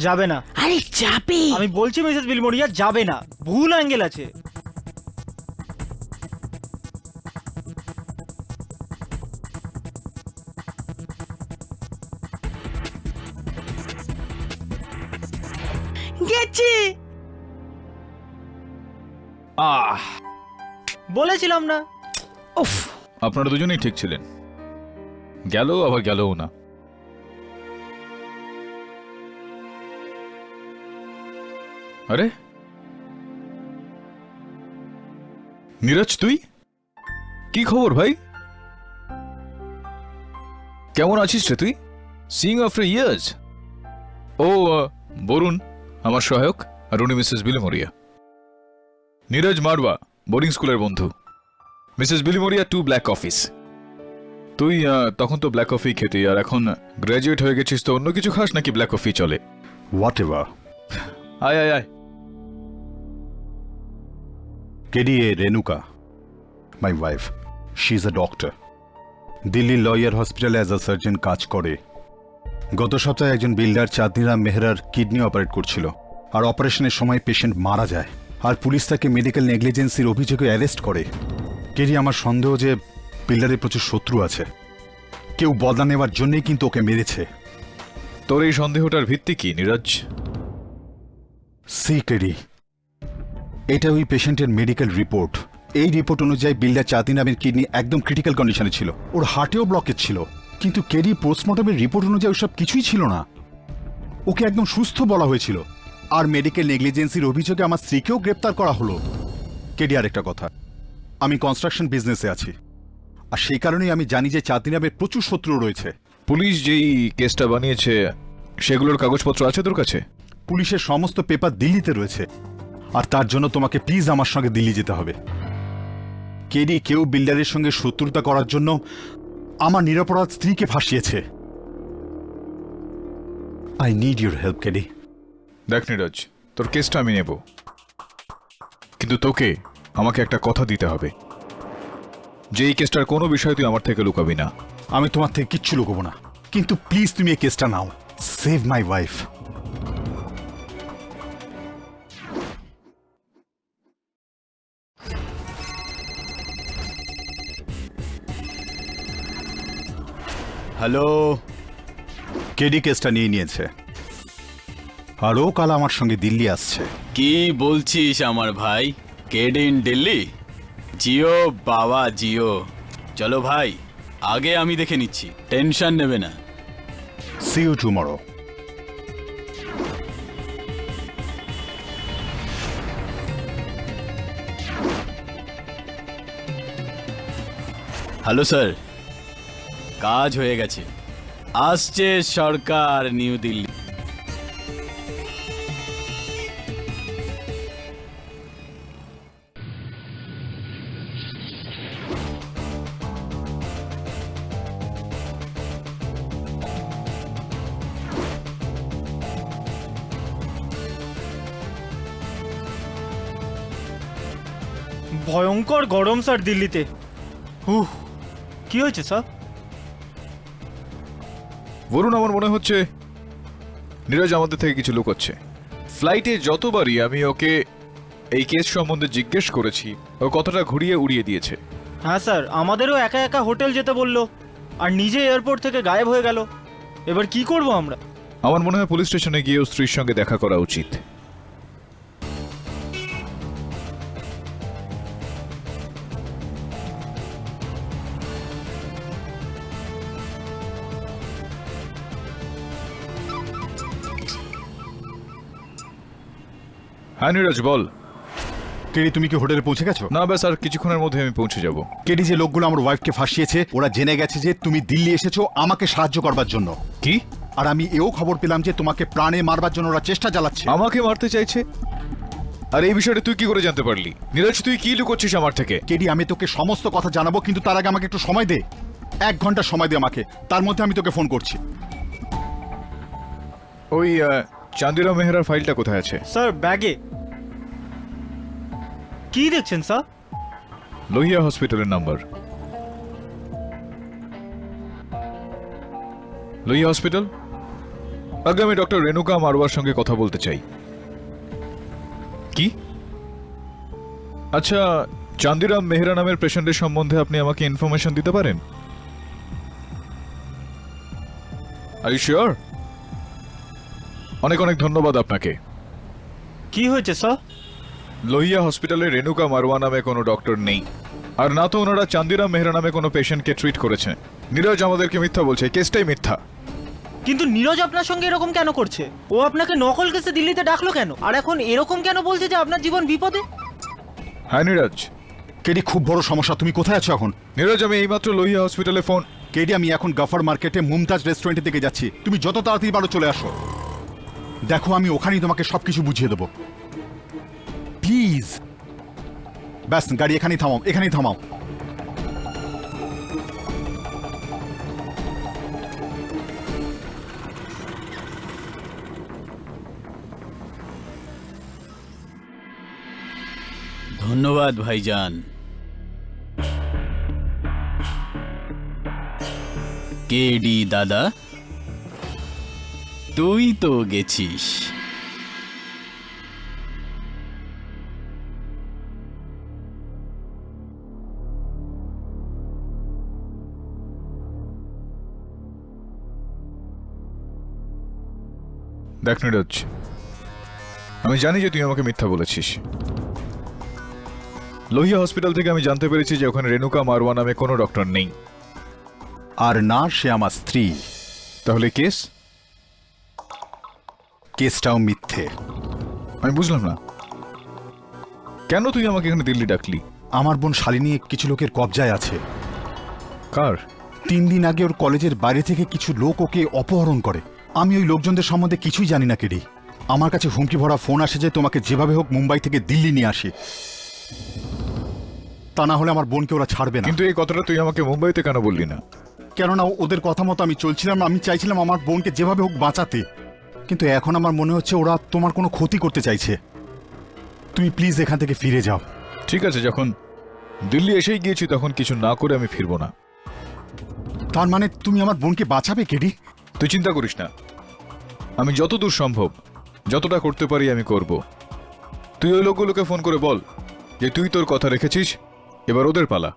যাবে না। আরে যাবে। আমি বলছি মিসেস বিলমোরিয়া যাবে না, ভুল অ্যাঙ্গেল আছে। গেছে। বলেছিলাম না। উফ, আপনারা দুজনেই ঠিক ছিলেন, গেল আবার গেলও না। আরে নীরজ, তুই কি খবর ভাই? কেমন আছিস রে তুই? Seeing after years. ও বরুণ আমার সহায়ক, আর উনি মিসেস বিলমোরিয়া। নীরজ মারওয়া বোর্ডিং স্কুলের বন্ধু, মিসেস বিলমোরিয়া 2 ব্ল্যাক অফিস। তুই তখন তো ব্ল্যাক কফি খেতি, আর এখন গ্র্যাজুয়েট হয়ে গেছিস তো অন্য কিছু খাস নাকি ব্ল্যাক কফি চলে? Whatever. আয় আয় আয়। KDA Renuka, my wife. She's a doctor. Delhi lawyer হসপিটালে অ্যাজ আ সার্জন কাজ করে। গত সপ্তাহে একজন বিল্ডার চাঁদনিরাম মেহরার কিডনি অপারেট করছিল, আর অপারেশনের সময় পেশেন্ট মারা যায়, আর পুলিশ তাকে মেডিকেল নেগলিজেন্সির অভিযোগে অ্যারেস্ট করে। কেডি, আমার সন্দেহ যে বিল্ডারের প্রচুর শত্রু আছে, কেউ বদলা নেওয়ার জন্যই কিন্তু ওকে মেরেছে। তোর এই সন্দেহটার ভিত্তি কি নীরজ? সি কেডি, এটা ওই পেশেন্টের মেডিকেল রিপোর্ট। এই রিপোর্ট অনুযায়ী বিল্ডার চাঁদনিরামের কিডনি একদম ক্রিটিক্যাল কন্ডিশনে ছিল, ওর হার্টেও ব্লকেজ ছিল। কিন্তু কেডি, পোস্টমর্টমের রিপোর্ট অনুযায়ী ওসব কিছুই ছিল না, ওকে একদম সুস্থ বলা হয়েছিল। আর মেডিকেল নেগলিজেন্সির অভিযোগে আমার স্ত্রীকেও গ্রেপ্তার করা হলো। কেডি, আরেকটা কথা, আমি কনস্ট্রাকশন বিজনেসে আছি, আর সেই কারণেই আমি জানি যে চাঁদনিরামের প্রচুর শত্রু রয়েছে। পুলিশ যেই কেসটা বানিয়েছে সেগুলোর কাগজপত্র আছে তোর কাছে? পুলিশের সমস্ত পেপার দিল্লিতে রয়েছে, আর তার জন্য তোমাকে প্লিজ আমার সঙ্গে দিল্লি যেতে হবে। কেডি, কেউ বিল্ডারের সঙ্গে শত্রুতা করার জন্য আমার নিরপরাধ স্ত্রীকে ফাঁসিয়েছে। I need your help KD. দেখ নীরজ, তোর কেসটা আমি নেব, কিন্তু তোকে আমাকে একটা কথা দিতে হবে যে এই কেসটার কোনো বিষয় তুই আমার থেকে লুকাবি না। আমি তোমার থেকে কিচ্ছু লুকোবো না, কিন্তু প্লিজ তুমি এই কেসটা নাও। Save my wife. Hello. KD কেসটা নিয়ে নিয়েছে, আর ও কাল আমার সঙ্গে দিল্লি আসছে। কি বলছিস আমার ভাই? কেড ইন দিল্লি? জিও বাবা জিও। চলো ভাই, আগে আমি দেখে নিচ্ছি, টেনশন নেবে না। See you tomorrow. Hello sir, কাজ হয়ে গেছে, আসছে সরকার নিউ দিল্লি। ভয়ঙ্কর গরম স্যার দিল্লিতে। হুহ, কি হয়েছে স্যার? বরুণ, আমার মনে হচ্ছে নীরজ আমাদের থেকে কিছু লুকোচ্ছে। ফ্লাইটে যতবারই আমি ওকে এই কেস সম্বন্ধে জিজ্ঞেস করেছি, ও কথাটা ঘুরিয়ে উড়িয়ে দিয়েছে। হ্যাঁ স্যার, আমাদেরও একা একা হোটেল যেতে বললো, আর নিজে এয়ারপোর্ট থেকে গায়েব হয়ে গেল। এবার কি করব আমরা? আমার মনে হয় পুলিশ স্টেশনে গিয়ে ওর স্ত্রীর সঙ্গে দেখা করা উচিত। হ্যাঁ নীরজ, বল। কেডি, তুমি কি হোটেলে পৌঁছে গেছো? না, ব্যাস আর কিছুক্ষণের মধ্যে আমি পৌঁছে যাব। কেডি, যে লোকগুলো আমার ওয়াইফকে ফাঁসিয়েছে ওরা জেনে গেছে যে তুমি দিল্লি এসেছো আমাকে সাহায্য করবার জন্য। কি? আর আমি এও খবর পেলাম যে তোমাকে প্রাণে মারবার জন্য ওরা চেষ্টা চালাচ্ছে। আমাকে মারতে চাইছে? আর এই বিষয়টা তুই কি করে জানতে পারলি? নীরজ, তুই কি লুকোচ্ছিস আমার থেকে? কেডি, আমি তোকে সমস্ত কথা জানাবো, কিন্তু তার আগে আমাকে একটু সময় দে। 1 ঘন্টা সময় দে আমাকে, তার মধ্যে আমি তোকে ফোন করছি। ওই চাঁদিরাম মেহরার ফাইলটা কোথায় আছে? স্যার ব্যাগে। কি দেখছেন স্যার? লোহিয়া হসপিটালের নাম্বার। লোহিয়া হসপিটাল? আগে আমি ডক্টর রেণুকা মারওয়ার সঙ্গে কথা বলতে চাই। কি? আচ্ছা, চান্দিরাম মেহরা নামের পেশেন্টের সম্বন্ধে আপনি আমাকে ইনফরমেশন দিতে পারেন? Are you sure? অনেক অনেক ধন্যবাদ আপনাকে। কি হয়েছে স্যার? লোহিয়া হসপিটালে রেণুকা মারওয়া নামে কোনো ডক্টর নেই, আর না তো ওনারা চান্দিরাম মেহরা নামে কোনো পেশেন্টকে ট্রিট করেছে। নীরজ আমাদেরকে মিথ্যা বলছে, কেসটাই মিথ্যা। কিন্তু নীরজ আপনার সঙ্গে এরকম কেন করছে? ও আপনাকে নকল কেসে দিল্লিতে ডাকলো কেন? আর এখন এরকম কেন বলছে যে আপনার জীবন বিপদে? হ্যাঁ নীরজ। কেডি, খুব বড় সমস্যা। তুমি কোথায় আছো এখন? নীরজ, আমি এইমাত্র লোহিয়া হসপিটালে ফোন। কেডি, আমি এখন গাফার মার্কেটে মুমতাজ রেস্টুরেন্টের দিকে যাচ্ছি। তুমি যত তাড়াতাড়ি পারো চলে আসো। দেখো, আমি ওখানেই তোমাকে সবকিছু বুঝিয়ে দেবো। প্লিজ। ব্যাস, গাড়ি এখানেই থামাও, এখানেই থামাও। ধন্যবাদ ভাইজান। কেডি দাদা, তুই তো গেছিস। দেখ নীরজ, আমি জানি যে তুই আমাকে মিথ্যা বলেছিস। লোহিয়া হসপিটাল থেকে আমি জানতে পেরেছি যে ওখানে রেণুকা মারওয়া নামে কোনো ডক্টর নেই। আর না, সে আমার স্ত্রী। তাহলে কেস? কেসটাও মিথ্যে। আমি বুঝলাম না, কেন তুই আমাকে এখানে দিল্লি ডাকলি? আমার বোন শালিনী কিছু লোকের কবজায় আছে। কার? 3 দিন আগে ওর কলেজের বাইরে থেকে কিছু লোক ওকে অপহরণ করে। আমি ওই লোকজনদের সম্বন্ধে কিছুই জানি না কেডি। আমার কাছে হুমকি ভরা ফোন আসে যে তোমাকে যেভাবে হোক মুম্বাই থেকে দিল্লি নিয়ে আসে, তা না হলে আমার বোনকে ওরা ছাড়বে না। কিন্তু এই কথাটা তুই আমাকে মুম্বাইতে কেন বললি না? কেননা ওদের কথা মতো আমি চলছিলাম। আমি চাইছিলাম আমার বোনকে যেভাবে হোক বাঁচাতে, কিন্তু এখন আমার মনে হচ্ছে ওরা তোমার কোনো ক্ষতি করতে চাইছে। তুমি প্লিজ এখান থেকে ফিরে যাও। ঠিক আছে, যখন দিল্লি এসেই গিয়েছি তখন কিছু না করে আমি ফিরবো না। তার মানে তুমি আমার বোনকে বাঁচাবে কেডি? তুই চিন্তা করিস না, আমি যতদূর সম্ভব যতটা করতে পারি আমি করব। তুই ওই লোকগুলোকে ফোন করে বল যে তুই তোর কথা রেখেছিস, এবার ওদের পালা।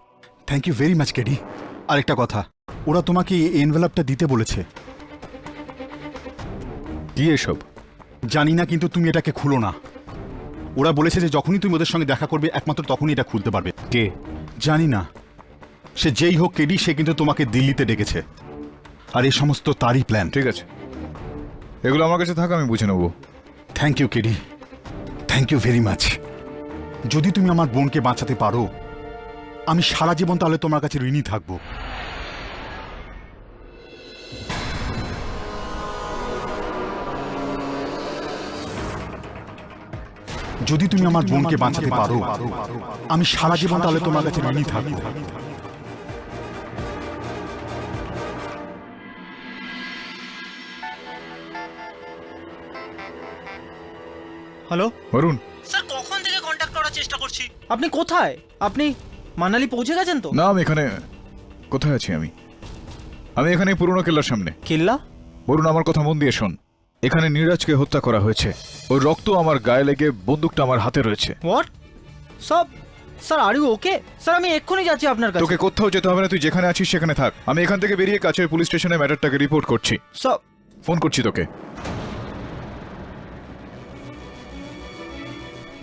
Thank you very much KD. আরেকটা কথা, ওরা তোমাকে এই এনভেলপটা দিতে বলেছে। কি এসব? জানি না, কিন্তু তুমি এটাকে খুলো না। ওরা বলেছে যে যখনই তুমি ওদের সঙ্গে দেখা করবে একমাত্র তখনই এটা খুলতে পারবে। কে? জানি না, সে যেই হোক কেডি, সে কিন্তু তোমাকে দিল্লিতে ডেকেছে। আর এই সমস্ত তারই প্ল্যান। ঠিক আছে, এগুলো আমার কাছে থাক, আমি বুঝে নেবো। Thank you KD, thank you very much. যদি তুমি আমার বোনকে বাঁচাতে পারো, আমি সারা জীবন তাহলে তোমার কাছে ঋণী থাকবো। যদি তুমি আমার বোনকে বাঁচাতে পারো, আমি সারা জীবন তাহলে তোমার কাছে ঋণী থাকবো। হ্যালো বরুণ, স্যার, কখন থেকে কন্ট্যাক্ট করার চেষ্টা করছি। আপনি কোথায়? আপনি মানালি পৌঁছে গেছেন তো? না, আমি এখানে। কোথায় আছি আমি? আমি এখানে পুরনো কেল্লার সামনে। কেল্লা? বরুণ, আমার কথা মন দিয়ে শোন। এখানে নীরজকে হত্যা করা হয়েছে। ওই রক্ত আমার গায়ে লেগে বন্দুকটা আমার হাতে রয়েছে। হোয়াট? সব sir, are you okay? Sir, আমি এক্ষুনি যাচ্ছি আপনার কাছে। তোকে কোথাও যেতে হবে না, তুই যেখানে আছিস সেখানে থাক। আমি এখান থেকে বেরিয়ে কাছের পুলিশ স্টেশনে ম্যাটারটাকে রিপোর্ট করছি। সব ফোন করছি তোকে।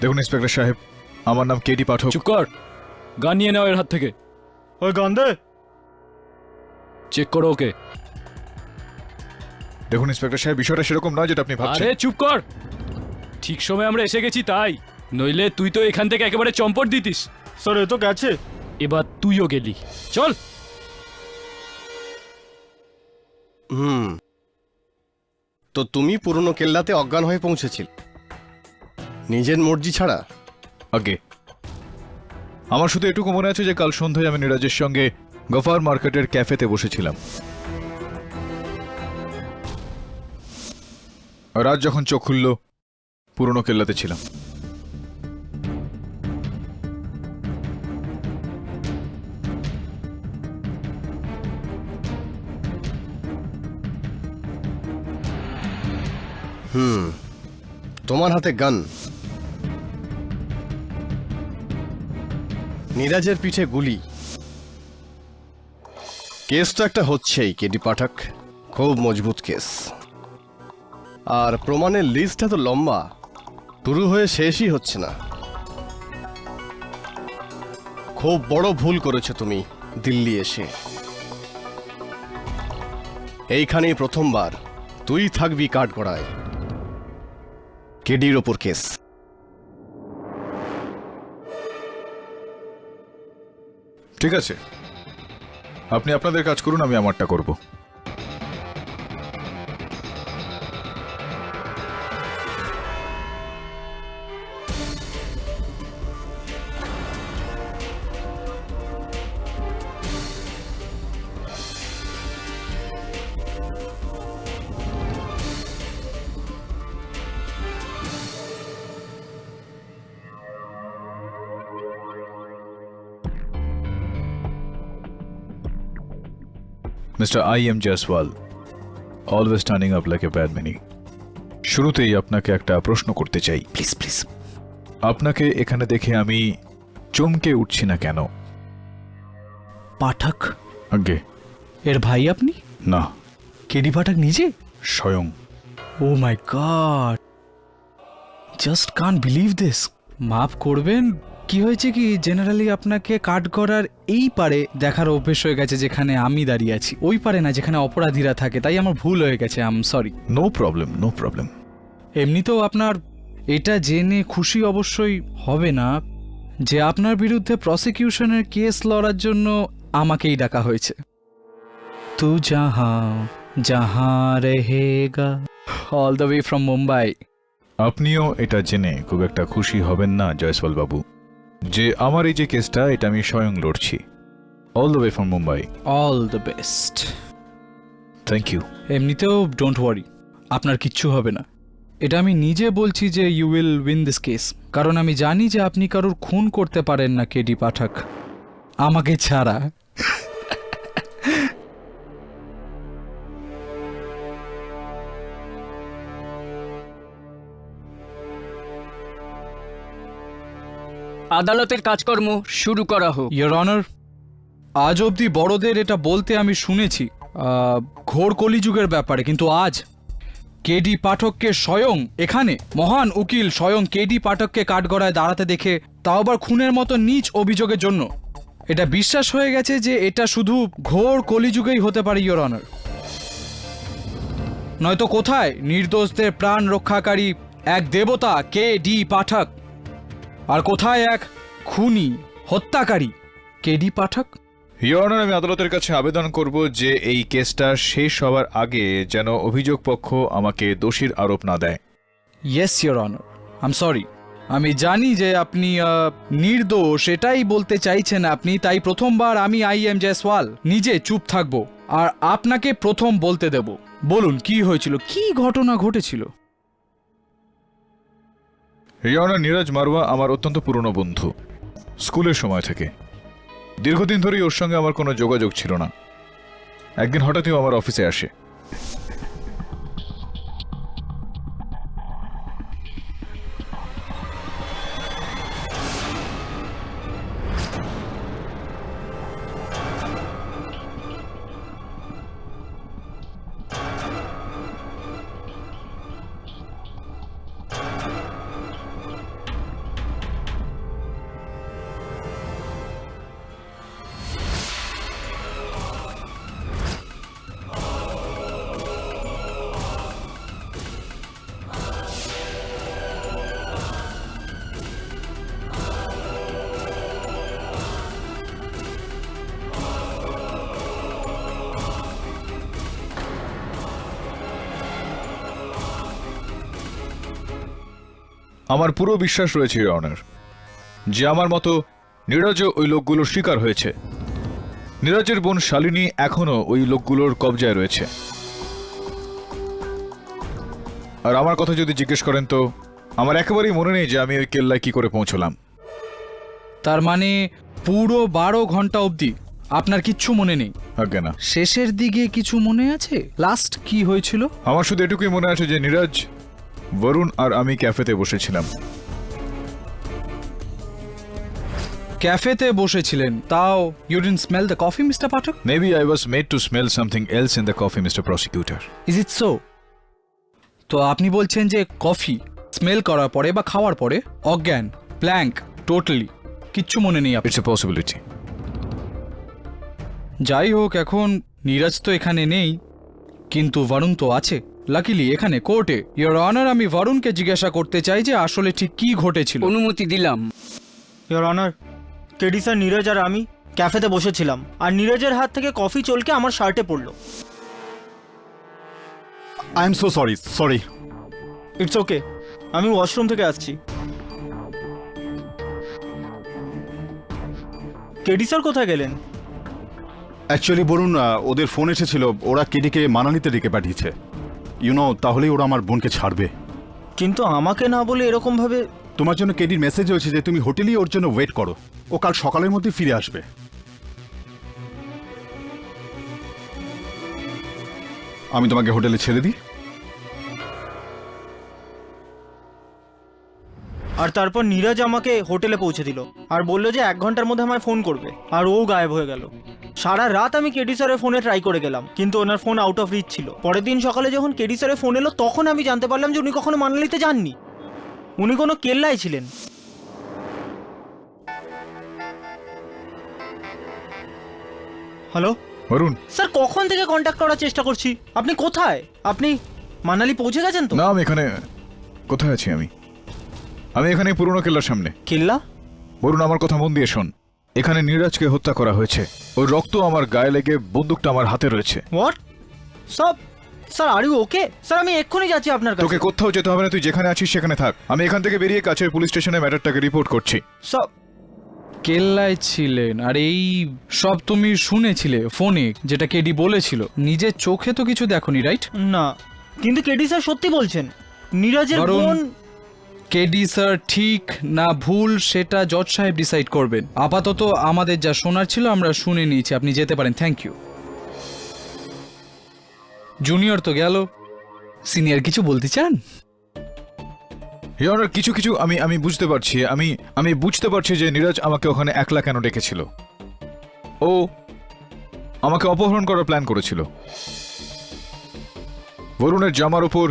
দেখুন ইন্সপেক্টর সাহেব, আমার নাম কেডি পাঠক। চুপ কর, গান নিয়ে নাও এর হাত থেকে। ওই গান্ধে, চেক করো ওকে। দেখুন ইন্সপেক্টর সাহেব, বিষয়টা সেরকম নয় যেটা আপনি ভাবছেন। আরে চুপ কর, ঠিক সময় আমরা এসে গেছি তাই, নইলে তুই তো এখান থেকে একেবারে চম্পট দিতিস। স্যার এ তো গেছে। এবার তুইও গেলি, চল। তো তুমি পুরনো কেল্লাতে অজ্ঞান হয়ে পৌঁছেছিল নিজের মর্জি ছাড়া? আগে আমার শুধু এটুকু মনে আছে যে কাল সন্ধ্যায় আমি নীরজের সঙ্গে গফার মার্কেটের ক্যাফেতে বসেছিলাম। রাত যখন চোখ খুলল, পুরনো কেল্লাতে ছিলাম। তোমার হাতে গান, নীরাজের পিঠে গুলি। কেস তো একটা হচ্ছেই কেডি পাঠক, খুব মজবুত কেস। আর প্রমাণের লিস্টটা তো লম্বা, শুরু হয়ে শেষই হচ্ছে না। খুব বড় ভুল করেছো তুমি দিল্লি এসে। এইখানেই প্রথমবার তুই থাকবি কাঠগড়ায়। কেডির ওপর কেস। ঠিক আছে, আপনি আপনাদের কাজ করুন, আমি আমারটা করব। Mr. I.M. Jaiswal, always turning up like a bad many. শুরুতেই আপনাকে একটা প্রশ্ন করতে চাই। Please please. আপনাকে এখানে দেখে আমি চমকে উঠছি না কেন? পাঠক আগে এর ভাই আপনি? না, কেডি পাঠক নিজে? স্বয়ং। Oh my god, just can't believe this. মাফ করবেন, কি হয়েছে কি জেনারেলি আপনাকে কাঠগড়ার এই পারে দেখার অভ্যেস হয়ে গেছে যেখানে আমি দাঁড়িয়ে আছি, ওই পারে না যেখানে অপরাধীরা থাকে, তাই আমার ভুল হয়ে গেছে। I am sorry. No problem, no problem. এমনিতেও আপনার এটা জেনে খুশি অবশ্যই হবে না যে আপনার বিরুদ্ধে প্রসিকিউশনের কেস লড়ার জন্য আমাকেই ডাকা হয়েছে। তু জাহাঁ জাহাঁ রহেগা, all the way from Mumbai. আপনিও এটা জেনে খুব একটা খুশি হবেন না জয়সওয়াল বাবু, যে আমার এই যে কেসটা এটা আমি স্বয়ং লড়ছি, all the way from Mumbai. All the best. Thank you. এমনিতেও ডোন্ট ওয়ারি, আপনার কিচ্ছু হবে না। এটা আমি নিজে বলছি যে you will win this case, কারণ আমি জানি যে আপনি কারোর খুন করতে পারেন না কেডি পাঠক, আমাকে ছাড়া। আদালতের কাজকর্ম শুরু করা হোক। ইয়োর অনার, আজ অবধি বড়দের এটা বলতে আমি শুনেছি ঘোর কলিযুগের ব্যাপারে, কিন্তু আজ কেডি পাঠককে স্বয়ং এখানে মহান উকিল স্বয়ং কেডি পাঠককে কাঠগড়ায় দাঁড়াতে দেখে, তাও আবার খুনের মতো নীচ অভিযোগের জন্য, এটা বিশ্বাস হয়ে গেছে যে এটা শুধু ঘোর কলিযুগেই হতে পারে ইয়োর অনার। নয়তো কোথায় নির্দোষদের প্রাণ রক্ষাকারী এক দেবতা কেডি পাঠক, আর কোথায় এক খুনি হত্যাকারী কেডি পাঠক? ইয়োর অনার, আমি আদালতের কাছে আবেদন করব যে এই কেসটা শেষ হওয়ার আগে যেন অভিযোগ পক্ষ আমাকে দোষীর আরোপ না দেয়। Yes your honour, I am sorry. আমি জানি যে আপনি নির্দোষ এটাই বলতে চাইছেন আপনি, তাই প্রথমবার আমি I.M. জয়সওয়াল নিজে চুপ থাকব আর আপনাকে প্রথম বলতে দেব। বলুন কি হয়েছিল, কি ঘটনা ঘটেছিল? ইয়োর অনার, নীরজ মারওয়া আমার অত্যন্ত পুরনো বন্ধু, স্কুলের সময় থেকে। দীর্ঘদিন ধরেই ওর সঙ্গে আমার কোনো যোগাযোগ ছিল না। একদিন হঠাৎই ও আমার অফিসে আসে। আমার পুরো বিশ্বাস রয়েছে ইয়োর অনার যে আমার মতো নীরজও ওই লোকগুলোর শিকার হয়েছে। নীরজের বোন শালিনী এখনো ওই লোকগুলোর কবজায় রয়েছে। আর আমার কথা যদি জিজ্ঞেস করেন তো আমার একেবারেই মনে নেই যে আমি ওই কেল্লায় কি করে পৌঁছলাম। তার মানে পুরো 12 ঘন্টা অবধি আপনার কিচ্ছু মনে নেই? আজ্ঞে না। শেষের দিকে কিছু মনে আছে? লাস্ট কি হয়েছিল? আমার শুধু এটুকুই মনে আছে যে নীরজ বরুণ আর আমি ক্যাফেতে বসেছিলাম। ক্যাফেতে বসেছিলেন, তাও you didn't smell the coffee mister Pathak? Maybe I was made to smell something else in the coffee, Mr. Prosecutor. Is it so? তো আপনি বলছেন যে কফি স্মেল করার পরে বা খাওয়ার পরে অজ্ঞান, ব্ল্যাঙ্ক, টোটালি কিচ্ছু মনে নেই আপনার? It's a possibility. যাই হোক, এখন নীরজ তো এখানে নেই, কিন্তু বরুণ তো আছে। লাকিলি এখানে কোর্টে ইওর অনার, আমি বরুণকে জিজ্ঞাসা করতে চাই যে আসলে ঠিক কি ঘটেছিল। অনুমতি দিলাম। Your honour, KD sir, Neeraj আর আমি ক্যাফেতে বসেছিলাম, আর নীরজের হাত থেকে কফি চলকে আমার শার্টে পড়লো। I am so sorry. It's okay, আমি ওয়াশরুম থেকে আসছি। কেডি স্যার কোথায় গেলেন? অ্যাকচুয়ালি বলুন, ওদের ফোন এসেছিল, ওরা কেডিকে মানালিতে ডেকে পাঠিয়েছে। তাহলেই ওরা আমার বোনকে ছাড়বে। কিন্তু আমাকে না বলে এরকম ভাবে। তোমার জন্য কেডির মেসেজ হয়েছে যে তুমি হোটেলেই ওর জন্য ওয়েট করো, ও কাল সকালের মধ্যে ফিরে আসবে। আমি তোমাকে হোটেলে ছেড়ে দিই। আর তারপর নীরজ আমাকে হোটেলে পৌঁছে দিল আর বললো যে 1 ঘন্টার মধ্যে আমায় ফোন করবে, আর ও গায়েব হয়ে গেল। সারা রাত আমি কেডি স্যারের ফোনে ট্রাই করে গেলাম, কিন্তু ওনার ফোন আউট অফ রিচ ছিল। পরের দিন সকালে যখন কেডি স্যারের ফোন এলো, তখন আমি জানতে পারলাম যে উনি কখনো মানালিতে যাননি, উনি কোনো কেল্লায় ছিলেন। হ্যালো বরুণ, স্যার, কখন থেকে কন্ট্যাক্ট করার চেষ্টা করছি। আপনি কোথায়? আপনি মানালি পৌঁছে গেছেন তো? না, আমি এখানে। কোথায় আছি আমি? আমি এখানে পুরনো কেল্লার সামনে। কেল্লা? বরুণ, আমার কথা মন দিয়ে শোন। এখানে নীরজকে হত্যা করা হয়েছে, ওর রক্ত আমার গায়ে লেগে বন্দুকটা আমার হাতে রয়েছে। What? Sir, are you okay? Sir, আমি এক্ষুনি যাচ্ছি আপনার কাছে। তোকে কোথাও যেতে হবে না, তুই যেখানে আছিস সেখানে থাক। আমি এখান থেকে বেরিয়ে কাছের পুলিশ স্টেশনে ম্যাটারটাকে রিপোর্ট করছি। স্যার, কেল্লায় ছিলেন আর এই সব তুমি শুনেছিলে ফোনে, যেটা কেডি বলেছিল। নিজের চোখে তো কিছু দেখোনি, রাইট? না, কিন্তু কেডি স্যার সত্যি বলছেন, নীরজের বরুণ, বোন। কেডি স্যার ঠিক না ভুল সেটা জজ সাহেব ডিসাইড করবেন। আপাতত আমাদের যা শোনার ছিল আমরা শুনে নিয়েছি, আপনি যেতে পারেন। Thank you. জুনিয়র তো গেল, সিনিয়র কিছু বলতে চান? ইওর কিছু কিছু আমি বুঝতে পারছি। আমি বুঝতে পারছি যে নীরজ আমাকে ওখানে একলা কেন ডেকেছিল। ও আমাকে অপহরণ করার প্ল্যান করেছিল। বরুণের জামার উপর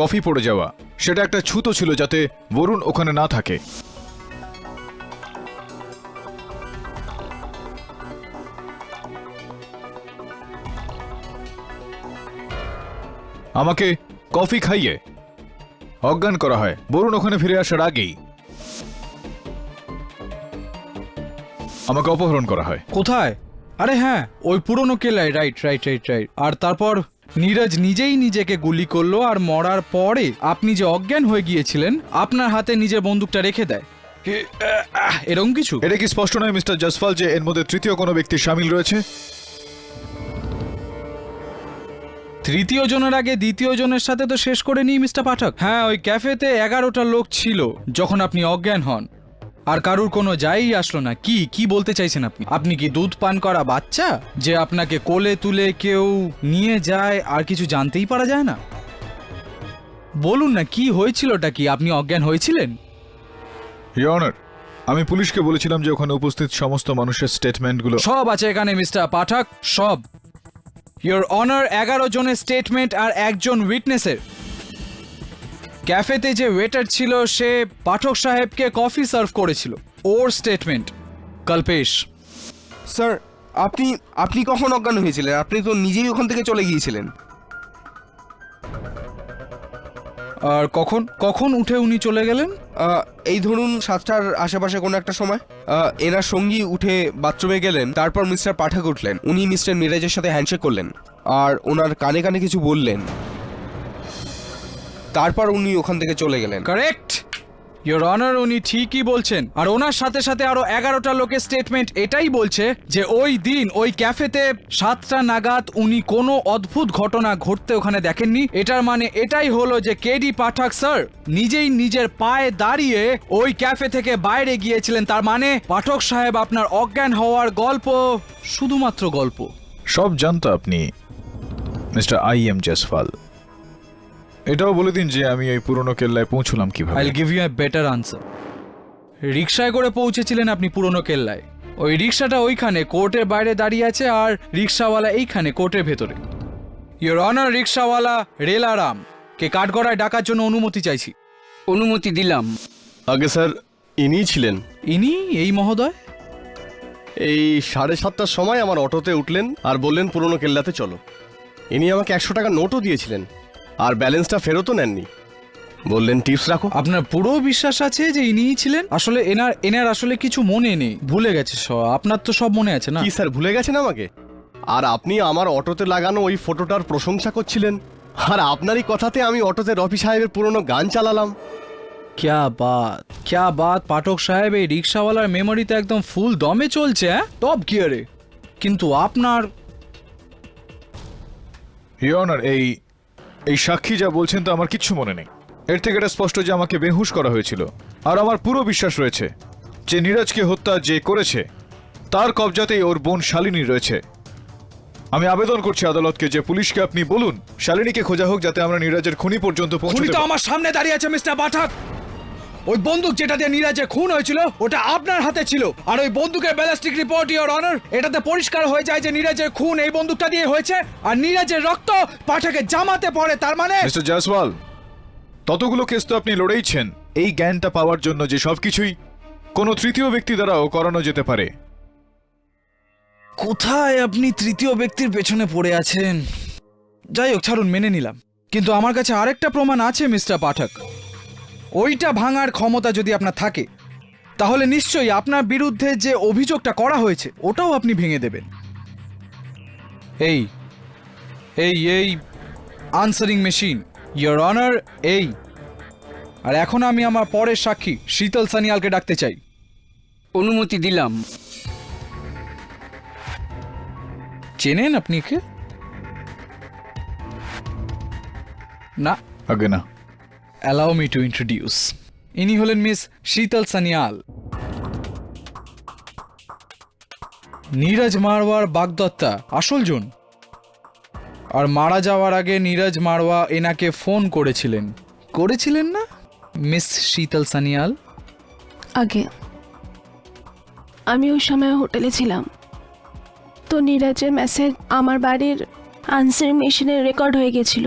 কফি পড়ে যাওয়া, সেটা একটা ছুতো ছিল যাতে বরুণ ওখানে না থাকে। আমাকে কফি খাইয়ে অজ্ঞান করা হয় বরুণ ওখানে ফিরে আসার আগেই। আমাকে অপহরণ করা হয়। কোথায়? আরে হ্যাঁ, ওই পুরনো কেল্লায়। রাইট। আর তারপর নীরজ নিজেই নিজেকে গুলি করলো, আর মরার পরে আপনি যে অজ্ঞান হয়ে গিয়েছিলেন, আপনার হাতে নিজের বন্দুকটা রেখে দেয়। এরকম কিছু? এটা কি স্পষ্ট নয় মিস্টার জসওয়াল যে এর মধ্যে তৃতীয় কোনো ব্যক্তি শামিল রয়েছে? তৃতীয় জনের আগে দ্বিতীয় জনের সাথে তো শেষ করে নিই মিস্টার পাঠক। হ্যাঁ, ওই ক্যাফেতে 11টা লোক ছিল যখন আপনি অজ্ঞান হন, আর কারুর কোনো যাই আসলো না। কি বলতে চাইছেন আপনি? আপনি কি দুধ পান করা বাচ্চা যে আপনাকে কোলে তুলে কেউ নিয়ে যায় আর কিছু জানতেই পারা যায় না? বলুন না, কি হয়েছিলটা কি? আপনি অজ্ঞান হয়েছিলেন? ইওর অনার, আমি পুলিশকে বলেছিলাম যে ওখানে উপস্থিত সমস্ত মানুষের স্টেটমেন্টগুলো সব আছে এখানে মিস্টার পাঠক, সব। ইওর অনার, 11 জনের স্টেটমেন্ট আর একজন উইটনেসের। ক্যাফেতে যে ওয়েটার ছিল সে পাঠক সাহেবকে কফি সার্ভ করেছিল, ওর স্টেটমেন্ট। কল্পেশ। স্যার, আপনি কখন অজ্ঞান হয়েছিলেন? আপনি তো নিজেই ওখান থেকে চলে গিয়েছিলেন। আর কখন উঠে উনি চলে গেলেন? এই ধরুন 7টার আশেপাশে কোনো একটা সময়। এনার সঙ্গী উঠে বাথরুমে গেলেন, তারপর মিস্টার পাঠক উঠলেন। উনি মিস্টার নীরজের সাথে হ্যান্ডশেক করলেন আর ওনার কানে কানে কিছু বললেন, তারপর উনি ওখান থেকে চলে গেলেন। কারেক্ট ইওর অনার, উনি ঠিকই বলছেন। আর ওনার সাথে সাথে আরো 11টা লোকের স্টেটমেন্ট এটাই বলছে যে ওই দিন ওই ক্যাফেতে 7টা নাগাদ উনি কোনো অদ্ভুত ঘটনা ঘটতে ওখানে দেখেননি। এটার মানে এটাই হলো যে কেডি পাঠক স্যার নিজেই নিজের পায়ে দাঁড়িয়ে ওই ক্যাফে থেকে বাইরে গিয়েছিলেন। তার মানে পাঠক সাহেব আপনার অজ্ঞান হওয়ার গল্প শুধুমাত্র গল্প। সব জানতো আপনি মিস্টার আই এম জসওয়াল। এটাও বলে দিন যে আমি এই পুরনো কেল্লায় পৌঁছলাম কিভাবে। I'll give you a better answer. রিক্সায় করে পৌঁছেছিলেন আপনি পুরনো কেল্লায়। ওই রিক্সাটা ওইখানে কোর্টের বাইরে দাঁড়িয়ে আছে, আর রিক্সাওয়ালা এইখানে কোর্টের ভেতরে। ইওর অনার, রিক্সাওয়ালা রেলারাম কে কাঠগড়ায় ডাকার জন্য অনুমতি চাইছি। অনুমতি দিলাম। আগে স্যার, ইনিই ছিলেন। ইনি এই মহোদয়? এই 7:30টার সময় আমার অটোতে উঠলেন আর বললেন পুরনো কেল্লাতে চলো। ইনি আমাকে 100 টাকা নোটও দিয়েছিলেন, আর ব্যালেন্সটা ফেরতও নেননি। বললেন টিপস রাখো। আপনার পুরো বিশ্বাস আছে যে ইনিই ছিলেন? আসলে এনার আসলে কিছু মনে নেই, ভুলে গেছে সব। আপনার তো সব মনে আছে না? কি স্যার, ভুলে গেছেন আমাকে? আর আপনি আমার অটোতে লাগানো ওই ফটোটার প্রশংসা করছিলেন, আর আপনারই কথাতে আমি অটোতে রফি সাহেবের পুরনো গান চালালাম। ক্যা বাত পাঠক সাহেব, এই রিক্সাওয়ালার মেমোরিতে একদম ফুল দমে চলছে, হ্যাঁ, টপ গিয়ারে। কিন্তু আপনার ইওর অনার, এই সাক্ষী যা বলছেন তো আমার কিচ্ছু মনে নেই। এর থেকে এটা স্পষ্ট যে আমাকে বেহুশ করা হয়েছিল। আর আমার পুরো বিশ্বাস রয়েছে যে নীরজকে হত্যা যে করেছে তার কবজাতেই ওর বোন শালিনী রয়েছে। আমি আবেদন করছি আদালতকে যে পুলিশকে আপনি বলুন শালিনীকে খোঁজা হোক, যাতে আমরা নীরজের খুনি পর্যন্ত খুনি পৌঁছতে তো পারি। আমার সামনে দাঁড়িয়ে আছে মিস্টার পাঠক। ওই বন্দুক যেটা দিয়ে নীরজের খুন হয়েছিল ওটা আপনার হাতে ছিল, আর ওই বন্দুকের ব্যালিস্টিক রিপোর্ট, ইওর অনার, এটাতে পরিষ্কার হয়ে যায় যে নীরজের খুন এই বন্দুকটা দিয়ে হয়েছে, আর নীরজের রক্ত পাঠকের জামাতে পড়ে। তার মানে মিস্টার জয়সওয়াল, ততগুলো কেস তো আপনি লড়েইছেন এই জ্ঞানটা পাওয়ার জন্য যে সবকিছুই কোনো তৃতীয় ব্যক্তি দ্বারাও করানো যেতে পারে। কোথায় আপনি তৃতীয় ব্যক্তির পেছনে পড়ে আছেন? যাই হোক, ছাড়ুন, মেনে নিলাম। কিন্তু আমার কাছে আরেকটা প্রমাণ আছে মিস্টার পাঠক। ওইটা ভাঙার ক্ষমতা যদি আপনার থাকে, তাহলে নিশ্চয়ই আপনার বিরুদ্ধে যে অভিযোগটা করা হয়েছে ওটাও আপনি ভেঙে দেবেন। এই এই এই আনসারিং মেশিন, ইওর অনার, এই। আর এখন আমি আমার পরের সাক্ষী শীতল সানিয়ালকে ডাকতে চাই। অনুমতি দিলাম। চেনেন আপনি কে? না? আগে না। Allow me to introduce. ইনি হলেন মিস শীতল সানিয়াল, নীরজ মারওয়ার বাগদত্তা আসল জন। আর মারা যাওয়ার আগে নীরজ মারওয়া এনাকে ফোন করেছিলেন না মিস শীতল সানিয়াল? আগে আমি ওই সময় হোটেলে ছিলাম, তো নীরজের মেসেজ আমার বাড়ির আনসারিং মেশিনে রেকর্ড হয়ে গেছিল।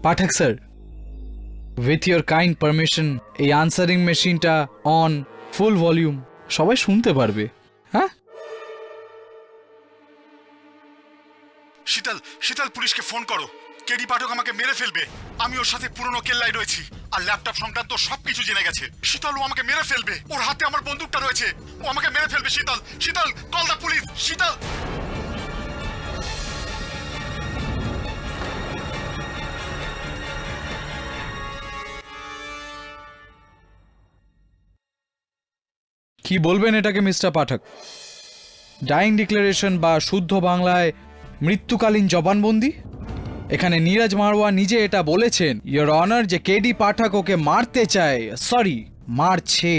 Pathak sir, with your kind permission, এই আনসারিং মেশিনটা অন ফুল ভলিউম, সবাই শুনতে পারবে। হ্যাঁ, শীতল পুলিশকে ফোন করো। কেডি পাঠক আমাকে মেরে ফেলবে। আমি ওর সাথে পুরনো কেল্লায় রয়েছি, আর ল্যাপটপ সংক্রান্ত সবকিছু জেনে গেছে। শীতল, ও আমাকে মেরে ফেলবে। ওর হাতে আমার বন্দুকটা রয়েছে, ও আমাকে মেরে ফেলবে। শীতল, কল দ্য পুলিশ। শীতল। কি বলবেন এটাকে মিস্টার পাঠক? ডাইং ডিক্লারেশন বা শুদ্ধ বাংলায় মৃত্যুকালীন জবানবন্দি? এখানে নীরজ মারওয়া নিজে এটা বলেছেন, ইওর অনার, যে কেডি পাঠক ওকে মারতে চায়, সরি, মারছে।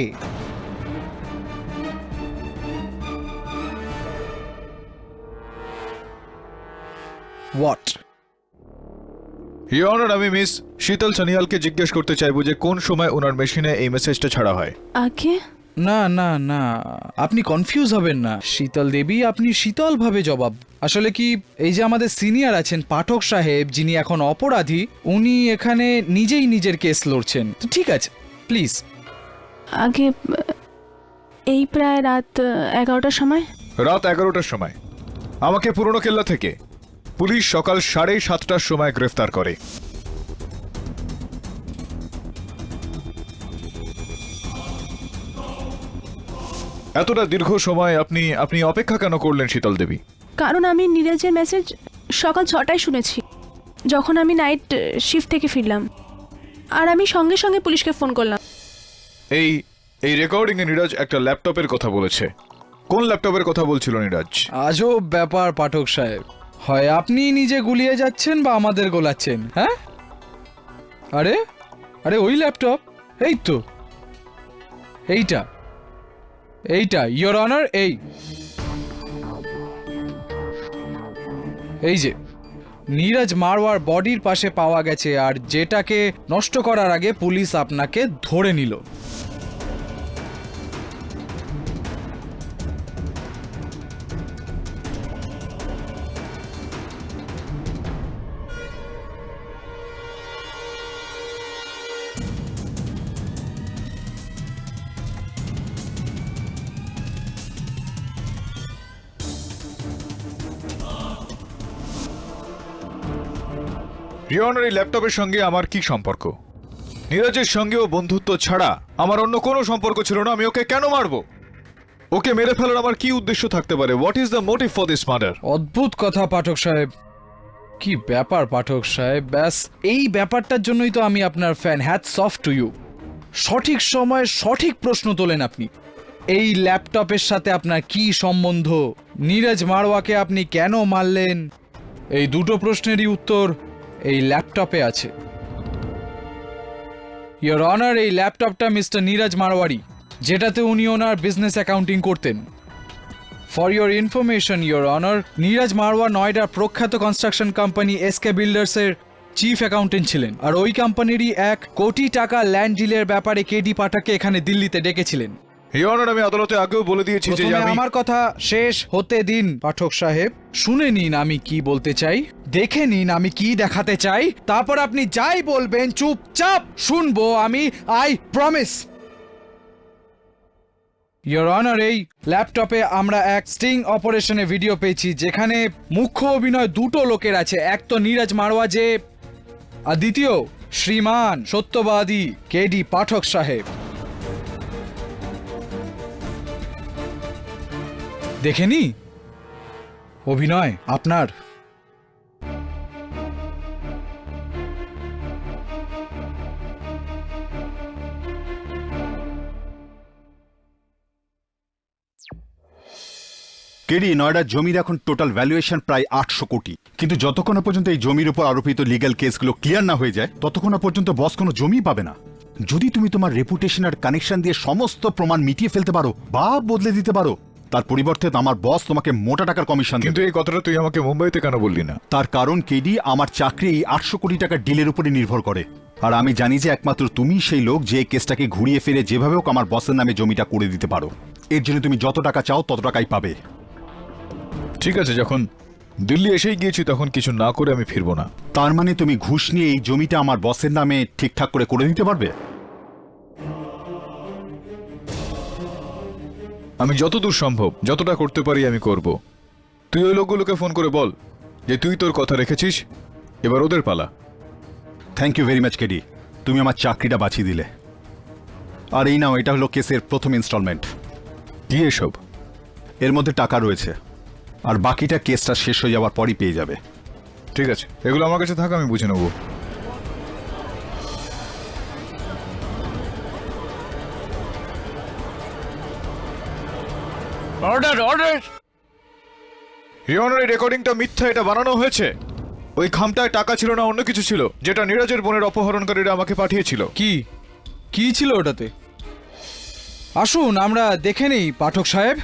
হোয়াট? ইওর অনার, আমি মিস শীতল সানিয়ালকে জিজ্ঞেস করতে চাইবো যে কোন সময় ওনার মেশিনে এই মেসেজটা ছাড়া হয়। আগে না না না, আপনি কনফিউজ হবেন না শীতল দেবী, আপনি শীতলভাবে জবাব। আসলে কি, এই যে আমাদের সিনিয়র আছেন পাঠক সাহেব, যিনি এখন অপরাধী, উনি এখানে নিজেই নিজের কেস লড়ছেন। তো ঠিক আছে, প্লিজ। আগে এই প্রায় রাত 11টার সময়। রাত 11টার সময় আমাকে পুরনো কেল্লা থেকে পুলিশ সকাল 7:30টার সময় গ্রেফতার করে। এতটা দীর্ঘ সময় আপনি অপেক্ষা কেন করলেন শীতল দেবী? কারণ আমি নীরজের মেসেজ সকাল 6টায় শুনেছি, যখন আমি নাইট শিফট থেকে ফিরলাম, আর আমি সঙ্গে সঙ্গে পুলিশকে ফোন করলাম। এই রেকর্ডিং এ নীরজ একটা ল্যাপটপের কথা বলেছে। কোন ল্যাপটপের কথা বলছিল নীরাজ? আজব ব্যাপার পাঠক সাহেব, হয় আপনি নিজে গুলিয়ে যাচ্ছেন বা আমাদের গোলাচ্ছেন। হ্যাঁ, আরে আরে ওই ল্যাপটপ, এই তো এইটা এইটা ইয়োর অনার, এই যে নীরজ মারওয়ার বডির পাশে পাওয়া গেছে, আর যেটাকে নষ্ট করার আগে পুলিশ আপনাকে ধরে নিল। রিওনার এই ল্যাপটপের সঙ্গে আমার কি সম্পর্ক? নীরাজের সঙ্গেও বন্ধুত্ব ছাড়া আমার অন্য কোনো সম্পর্ক ছিল না। আমি ওকে কেন মারবো? ওকে মেরে ফেলার আমার কি উদ্দেশ্য থাকতে পারে? What is the motive for this murder? অদ্ভুত কথা পাঠক সাহেব, কি ব্যাপার পাঠক সাহেব, ব্যাস এই ব্যাপারটার জন্যই তো আমি আপনার fan. Hats off to you. সঠিক সময়ে সঠিক প্রশ্ন তোলেন আপনি। এই ল্যাপটপের সাথে আপনার কি সম্বন্ধ? নীরজ মারওয়াকে আপনি কেন মারলেন? এই দুটো প্রশ্নেরই উত্তর এই ল্যাপটপে আছে। ইয়োর অনার, এই ল্যাপটপটা মিস্টার নীরজ মারওয়ারি, যেটাতে উনি ওনার বিজনেস অ্যাকাউন্টিং করতেন। For your information your honour, Neeraj Marwah নয়ডার প্রখ্যাত কনস্ট্রাকশন কোম্পানি এসকে বিল্ডার্সের চিফ অ্যাকাউন্টেন্ট ছিলেন, আর ওই কোম্পানিরই 1 কোটি টাকা ল্যান্ড ডিলের ব্যাপারে কেডি পাঠককে এখানে দিল্লিতে ডেকেছিলেন। রিওনার, আমি আদালতে আগেও বলে দিয়েছি যে প্রথমে আমি আমার কথা শেষ হতে দিন পাঠক সাহেব। শুনে নিন আমি কি বলতে চাই, দেখে নিন আমি কি দেখাতে চাই, তারপর আপনি যাই বলবেন চুপচাপ শুনবো আমি, আই প্রমিস। ইয়োর অনার, এই ল্যাপটপে আমরা এক স্টিং অপারেশনে ভিডিও পেয়েছি, যেখানে মুখ্য অভিনয় দুটো লোকের আছে। এক তো নীরজ মারওয়া যে, আর দ্বিতীয় শ্রীমান সত্যবাদী কেডি পাঠক সাহেব। দেখেনি অভিনয় আপনার? কেডি, নয়ডার জমির এখন টোটাল ভ্যালুয়েশন প্রায় 800 কোটি। কিন্তু যতক্ষণ না পর্যন্ত এই জমির উপর আরোপিত লিগ্যাল কেসগুলো ক্লিয়ার না হয়ে যায়, ততক্ষণ না পর্যন্ত বস কোনো জমি পাবে না। যদি তুমি তোমার রেপুটেশন আর কানেকশন দিয়ে সমস্ত প্রমাণ মিটিয়ে ফেলতে পারো বা বদলে দিতে পারো, তার পরিবর্তে আমার বস তোমাকে মোটা টাকার কমিশন কিন্তু দেবে। এই কথাটা তুই আমাকে মুম্বাইতে কেন বললি না? তার কারণ কেডি, আমার চাকরি এই 800 কোটি টাকার ডিলের উপরে নির্ভর করে। আর আমি জানি যে একমাত্র তুমি সেই লোক যে কেসটাকে ঘুরিয়ে ফিরে যেভাবে হোক আমার বসের নামে জমিটা করে দিতে পারো। এর জন্য তুমি যত টাকা চাও তত টাকাই পাবে। ঠিক আছে, যখন দিল্লি এসেই গিয়েছি তখন কিছু না করে আমি ফিরবো না। তার মানে তুমি ঘুষ নিয়ে এই জমিটা আমার বসের নামে ঠিকঠাক করে দিতে পারবে? আমি যতদূর সম্ভব যতটা করতে পারি আমি করব। তুই ওই লোকগুলোকে ফোন করে বল যে তুই তোর কথা রেখেছিস, এবার ওদের পালা। Thank you very much KD, তুমি আমার চাকরিটা বাঁচিয়ে দিলে। আর এই নাও, এটা হলো কেসের প্রথম ইনস্টলমেন্ট। কি এসব? এর মধ্যে টাকা রয়েছে, আর বাকিটা কেসটা শেষ হয়ে যাওয়ার পরই পেয়ে যাবে। ঠিক আছে, এগুলো আমার কাছে থাক, আমি বুঝে নেব। Order order. রিওনার, এই রেকর্ডিংটা মিথ্যা, এটা বানানো হয়েছে। ওই খামটায় টাকা ছিল না, অন্য কিছু ছিল, যেটা নীরজের বোনের অপহরণকারীরা আমাকে পাঠিয়েছিল। কি কি ছিল ওটাতে? আসুন আমরা দেখে নেই পাঠক সাহেব।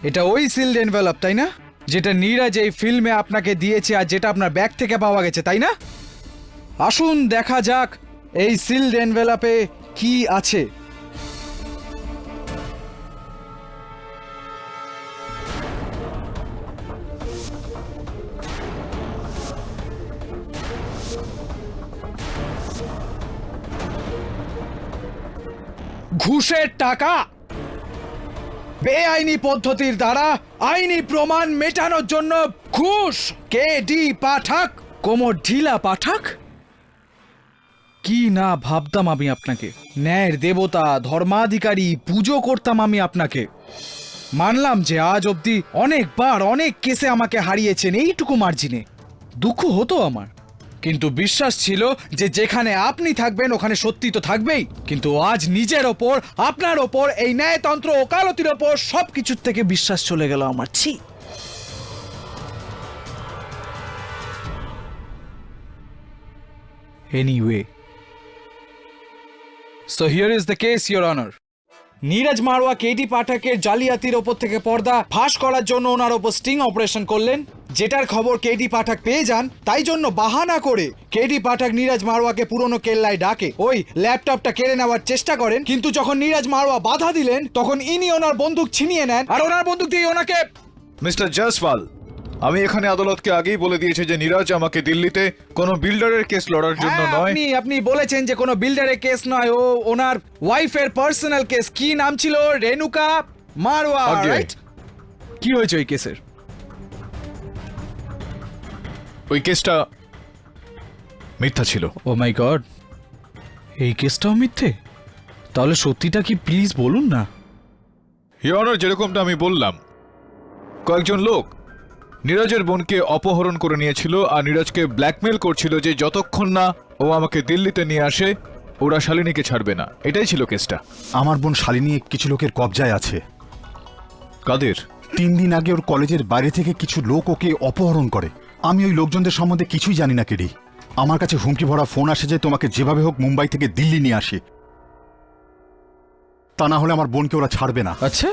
এটা ওই সিলড এনভেলপ, তাই না? যেটা নীরজ এই ফিল্মে আপনাকে দিয়েছে, আর যেটা আপনার ব্যাগ থেকে পাওয়া গেছে, তাই না? আসুন দেখা যাক এই সিলড এনভেলপে কি আছে। ঘুষের টাকা বেআইনি পদ্ধতির দ্বারা আইনি প্রমাণ মেটানোর জন্য ঘুষ। কেডি পাঠক, কোমর ঢিলা পাঠক। কি না ভাবতাম আমি আপনাকে, ন্যায়ের দেবতা, ধর্মাধিকারী, পুজো করতাম আমি আপনাকে। মানলাম যে আজ অবধি অনেকবার অনেক কেসে আমাকে হারিয়েছেন এইটুকু মার্জিনে। দুঃখ হতো আমার, কিন্তু বিশ্বাস ছিল যে যেখানে আপনি থাকবেন ওখানে সত্যি তো থাকবেই, কিন্তু আজ নিজের ওপর, আপনার ওপর, এই ন্যায়তন্ত্র ওকালতির ওপর সবকিছুর থেকে বিশ্বাস চলে গেল আমার। ছি। Anyway, so here is the case, your honour. Neeraj Marwah KD পাঠকের জালিয়াতির ওপর থেকে পর্দা ফাঁস করার জন্য ওনার ওপর স্টিং অপারেশন করলেন, যেটার খবর কেডি পাঠক পেয়ে যান। তাই জন্য বাহানা করে কেডি পাঠক নীরজ মারওয়াকে পুরনো কেল্লায় ডাকে, ওই ল্যাপটপটা কেড়ে নেওয়ার চেষ্টা করেন। কিন্তু যখন নীরজ মারওয়া বাধা দিলেন তখন ইনি ওনার বন্দুক ছিনিয়ে নেন আর ওনার বন্দুক দিয়ে ওনাকে। মিস্টার জয়সওয়াল, আমি এখানে আদালতকে আগেই বলে দিয়েছি যে নীরজ আমাকে দিল্লিতে কোনো বিল্ডারের কেস লড়ার জন্য হ্যাঁ, নয়। আপনি বলেছেন যে কোনো বিল্ডারের কেস নয়, ও ওনার ওয়াইফের পার্সোনাল কেস। কি নাম ছিল? রেনুকা মারওয়া, আজ্ঞে। রাইট? কি হয়েছে ওই কেসের? ওই কেসটা মিথ্যা ছিল। ও মাই গড, এই কেসটাও মিথ্যে? তাহলে সত্যিটা কি প্লিজ বলুন না। ইওর অনার, যেরকমটা আমি বললাম, কয়েকজন লোক নীরজের বোনকে অপহরণ করে নিয়েছিল আর নীরজকে ব্ল্যাকমেল করছিল যে যতক্ষণ না ও আমাকে দিল্লিতে নিয়ে আসে ওরা শালিনীকে ছাড়বে না। এটাই ছিল কেসটা। আমার বোন শালিনী কিছু লোকের কবজায় আছে। কাদের? 3 দিন আগে ওর কলেজের বাইরে থেকে কিছু লোক ওকে অপহরণ করে। আমি ওই লোকজনদের সম্বন্ধে কিছুই জানি না কেডি। আমার কাছে হুমকি ভরা ফোন আসে যে তোমাকে যেভাবে হোক মুম্বাই থেকে দিল্লি নিয়ে আসে, তা না হলে আমার বোনকে ওরা ছাড়বে না। আচ্ছা,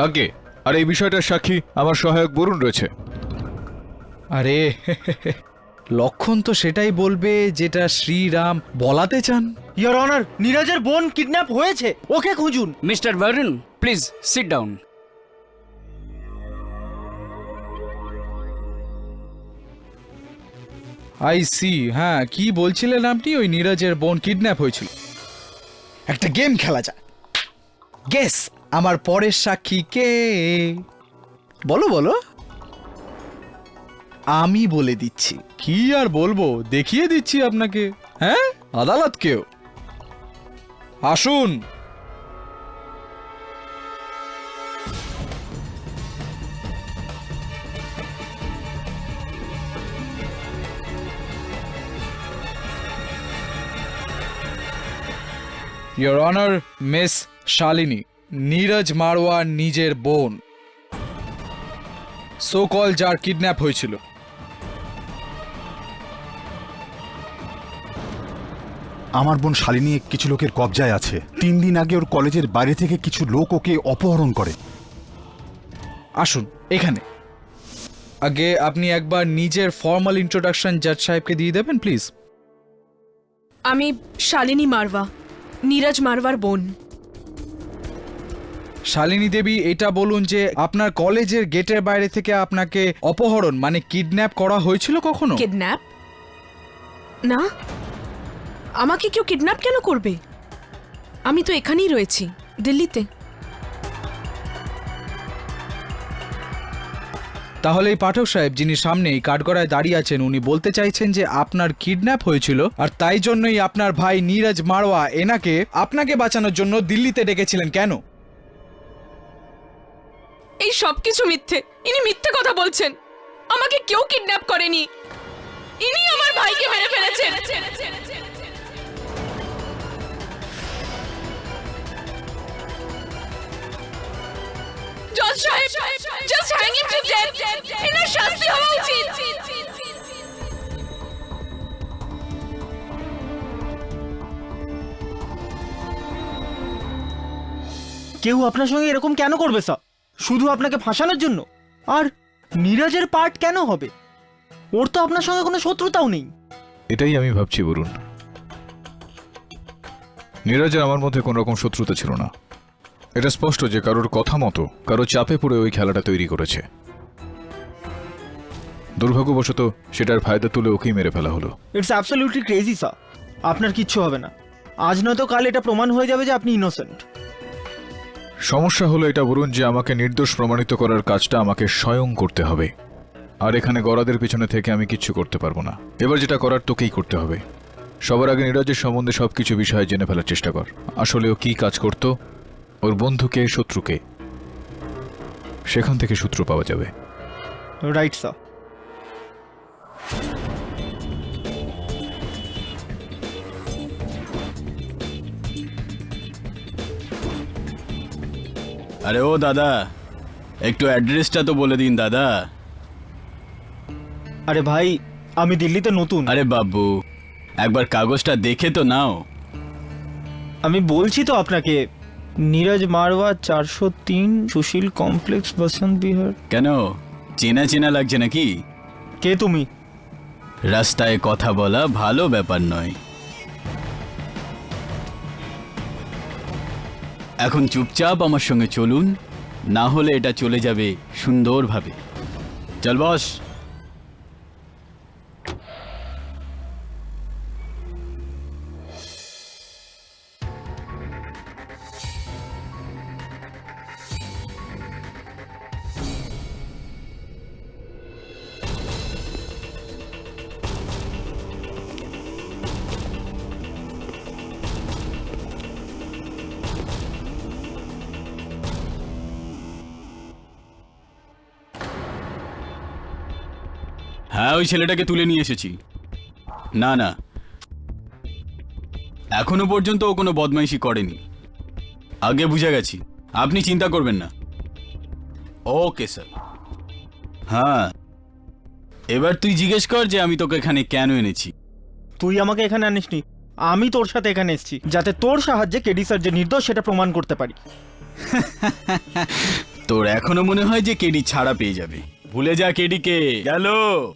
আগে, আর এই বিষয়টার সাক্ষী আমার সহায়ক বরুণ রয়েছে। আরে লক্ষণ তো সেটাই বলবে যেটা শ্রীরাম বলাতে চান। ইয়োর অনার, নীরজের বোন কিডন্যাপ হয়েছে, ওকে খুঁজুন। Mister Varun, please sit down. I see. হ্যাঁ, কি বলছিলেন আপনি? ওই নীরজের বোন কিডন্যাপ হয়েছিল। একটা গেম খেলা যায়। গেস আমার পরের সাক্ষী কে? বলো বলো। আমি বলে দিচ্ছি। কি আর বলবো, দেখিয়ে দিচ্ছি আপনাকে। হ্যাঁ, আদালতকেও। আসুন। Your honour, miss Shalini, Neeraj Marwar নিজের বোন, সো কল যার কিডন্যাপ হয়েছিল। আমার বোন শালিনী কিছু লোকের কবজায় আছে। 3 দিন আগে ওর কলেজের বাইরে থেকে কিছু লোক ওকে অপহরণ করে। আসুন এখানে। আগে আপনি একবার নিজের ফর্মাল ইন্ট্রোডাকশন জাজ সাহেবকে দিয়ে দেবেন প্লিজ। আমি শালিনী মারওয়া, নীরজ মারওয়ার বোন। শালিনী দেবী, এটা বলুন যে আপনার কলেজের গেটের বাইরে থেকে আপনাকে অপহরণ মানে কিডন্যাপ করা হয়েছিল কখনো? কিডন্যাপ? না, আমাকে কেউ কিডন্যাপ কেন করবে? আমি তো এখানেই রয়েছি, দিল্লিতে। তাহলে এই পাঠক সাহেব যিনি সামনে এই কাঠগড়ায় দাঁড়িয়ে আছেন, উনি বলতে চাইছেন যে আপনার কিডন্যাপ হয়েছিল আর তাই জন্যই আপনার ভাই নীরজ মারওয়া এনাকে আপনাকে বাঁচানোর জন্য দিল্লিতে ডেকেছিলেন। কেন? এই সব কিছু মিথ্যে। ইনি মিথ্যে কথা বলছেন। আমাকে কেউ কিডন্যাপ করেনি। ইনি আমার ভাইকে মেরে ফেলেছেন। জজ সাহেব, just hang him to death. এনার শাস্তি হওয়া উচিত। কেউ আপনার সঙ্গে এরকম কেন করবে স্যার? শুধু আপনাকে ফাঁসানোর জন্য? আর নীরজের পার্ট কেন হবে? ওর তো আপনার সঙ্গে কোনো শত্রুতাও নেই। এটাই আমি ভাবছি বরুণ। নীরজের আমার মধ্যে কোনো রকম শত্রুতা ছিল না। এটা স্পষ্ট যে কারোর কথা মতো কারো চাপে পড়ে ওই খেলাটা তৈরি করেছে। দুর্ভাগ্যবশত সেটার ফায়দা তুলে ওকেই মেরে ফেলা হলো। It's absolutely crazy sir. আপনার কিচ্ছু হবে না। আজ নয়তো কাল এটা প্রমাণ হয়ে যাবে যে আপনি ইনোসেন্ট। সমস্যা হলো এটা বরুণ যে আমাকে নির্দোষ প্রমাণিত করার কাজটা আমাকে স্বয়ং করতে হবে। আর এখানে গরাদের পিছনে থেকে আমি কিচ্ছু করতে পারবো না। এবার যেটা করার তোকেই করতে হবে। সবার আগে নীরজের সম্বন্ধে সবকিছু বিষয়ে জেনে ফেলার চেষ্টা কর। আসলে ও কি কাজ করত, ওর বন্ধুকে, শত্রুকে, সেখান থেকে সূত্র পাওয়া যাবে। Right sir. আরে ও দাদা, একটু অ্যাড্রেসটা তো বলে দিন দাদা। আরে ভাই, আমি দিল্লিতে নতুন। আরে বাবু, একবার কাগজটা দেখে তো নাও। আমি বলছি তো আপনাকে, নীরজ মারওয়া 403 সুশীল কমপ্লেক্স, বসন্ত বিহার। কেন, চেনা চেনা লাগছে নাকি? কে তুমি? রাস্তায় কথা বলা ভালো ব্যাপার নয়। এখন চুপচাপ আমার সঙ্গে চলুন, না হলে এটা চলে যাবে সুন্দরভাবে। চল বস। হ্যাঁ, ওই ছেলেটাকে তুলে নিয়ে এসেছি। না না, এখনো পর্যন্ত ও কোনো বদমাইশি করেনি। আগে বুঝে গেছি, আপনি চিন্তা করবেন না। Okay sir. হ্যাঁ, এবার তুই জিজ্ঞেস কর যে আমি তোকে এখানে কেন এনেছি। তুই আমাকে এখানে আনিসনি, আমি তোর সাথে এখানে এসেছি যাতে তোর সাহায্যে কেডি স্যার যে নির্দোষ সেটা প্রমাণ করতে পারি। তোর এখনো মনে হয় যে কেডি ছাড়া পেয়ে যাবে? ভুলে যা, কেডিকে গেল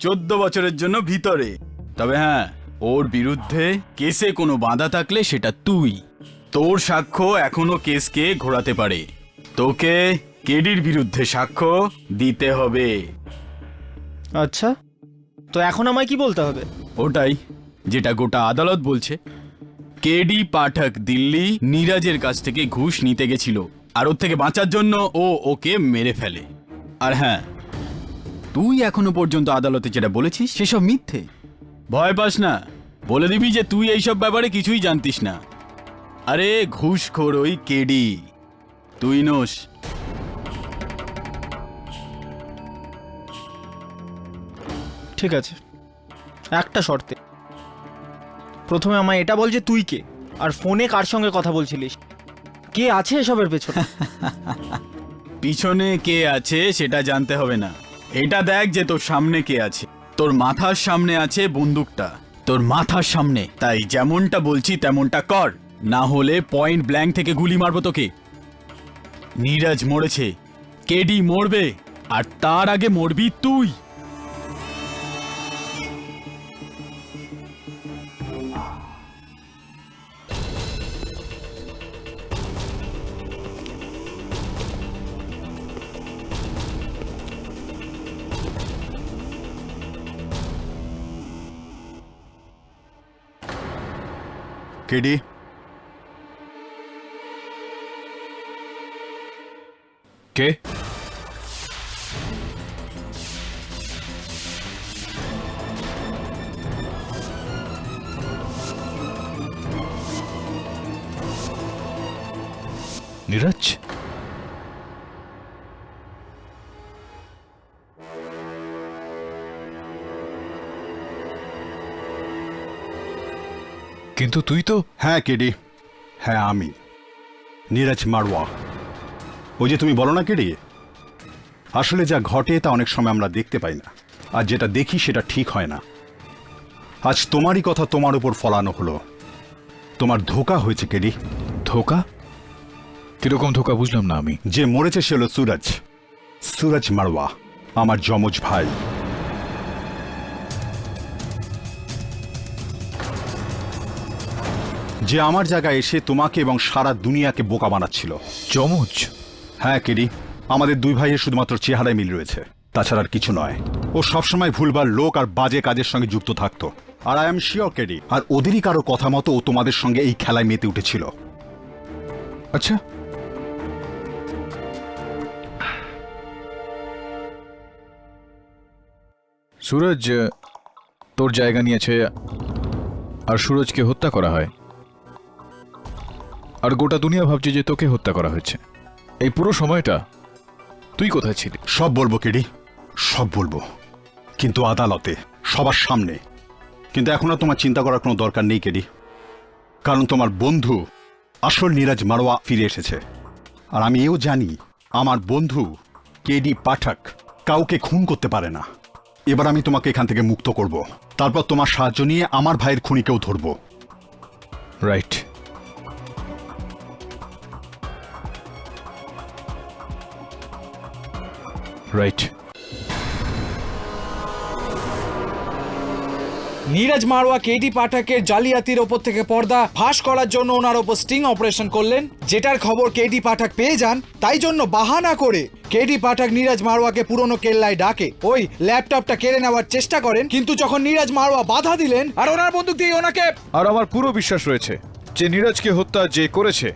14 বছরের জন্য ভিতরে। তবে হ্যাঁ, ওর বিরুদ্ধে কেসে কোনো বাধা থাকলে সেটা তুই। তোর সাক্ষ্য এখনো কেসকে ঘোরাতে পারে। তোকে কেডির বিরুদ্ধে সাক্ষ্য দিতে হবে। আচ্ছা, তো এখন আমায় কি বলতে হবে? ওটাই যেটা গোটা আদালত বলছে। কেডি পাঠক দিল্লি নীরজের কাছ থেকে ঘুষ নিতে গেছিল, আর ওর থেকে বাঁচার জন্য ও ওকে মেরে ফেলে। আর হ্যাঁ, তুই এখনো পর্যন্ত আদালতে যেটা বলেছিস সেসব মিথ্যে। ভয় পাস না, বলে দিবি যে তুই এইসব ব্যাপারে কিছুই জানতিস না। আরে ঘুষখোর ওই কেডি, তুই নোস। ঠিক আছে, একটা শর্তে। প্রথমে আমায় এটা বল যে তুই কে, আর ফোনে কার সঙ্গে কথা বলছিলিস, কে আছে এসবের পেছনে? পিছনে কে আছে সেটা জানতে হবে না, এটা দেখ যে তোর সামনে কে আছে। তোর মাথার সামনে আছে বন্দুকটা, তোর মাথার সামনে। তাই যেমনটা বলছি তেমনটা কর, না হলে পয়েন্ট ব্ল্যাঙ্ক থেকে গুলি মারবো তোকে। নীরজ মরেছে, কেডি মরবে, আর তার আগে মরবি তুই। কেডি, কে? নীরজ? কিন্তু তুই তো... হ্যাঁ কেডি, হ্যাঁ আমি নীরজ মারওয়া। ওই যে তুমি বলো না কেডি, আসলে যা ঘটে তা অনেক সময় আমরা দেখতে পাই না, আর যেটা দেখি সেটা ঠিক হয় না। আজ তোমারই কথা তোমার উপর ফলানো হলো। তোমার ধোঁকা হয়েছে কেডি। ধোকা? কিরকম ধোকা বুঝলাম না আমি। যে মরেছে সে হলো সুরজ, সুরজ মারওয়া, আমার যমজ ভাই। যে আমার জায়গায় এসে তোমাকে এবং সারা দুনিয়াকে বোকা বানাচ্ছিল। যমজ? হ্যাঁ কেডি, আমাদের দুই ভাইয়ের শুধুমাত্র চেহারায় মিল রয়েছে, তাছাড়া আর কিছু নয়। ও সবসময় ভুলবার লোক আর বাজে কাজের সঙ্গে যুক্ত থাকতো। আর আই এম শিওর কেডি, আর ওদেরই কারো কথা মতো ও তোমাদের সঙ্গে এই খেলায় মেতে উঠেছিল। আচ্ছা, সুরজ তোর জায়গা নিয়েছে, আর সুরজকে হত্যা করা হয়, আর গোটা দুনিয়া ভাবছে যে তোকে হত্যা করা হয়েছে। এই পুরো সময়টা তুই কোথায় ছিলি? সব বলবো কেডি, সব বলবো, কিন্তু আদালতে, সবার সামনে। কিন্তু এখন আর তোমার চিন্তা করার কোনো দরকার নেই কেডি, কারণ তোমার বন্ধু আসল নীরজ মারওয়া ফিরে এসেছে। আর আমি এও জানি আমার বন্ধু কেডি পাঠক কাউকে খুন করতে পারে না। এবার আমি তোমাকে এখান থেকে মুক্ত করব, তারপর তোমার সাহায্য নিয়ে আমার ভাইয়ের খুনিকেও ধরবো। রাইট। রাইট। নীরজ মারওয়া কেডি পাঠকের জালিয়াতির ওপর থেকে পর্দা ফাঁস করার জন্য ওনার ওপর স্টিং অপারেশন করলেন, যেটার খবর কেডি পাঠক পেয়ে যান। তাই জন্য বাহানা করে কেডি পাঠক নীরজ মারওয়াকে পুরনো কেল্লায় ডাকে, ওই ল্যাপটপটা কেড়ে নেওয়ার চেষ্টা করেন। কিন্তু যখন নীরজ মারওয়া বাধা দিলেন আর ওনার বন্দুক দিয়ে ওনাকে, আর আমার পুরো বিশ্বাস রয়েছে যে নীরজকে হত্যা যে করেছে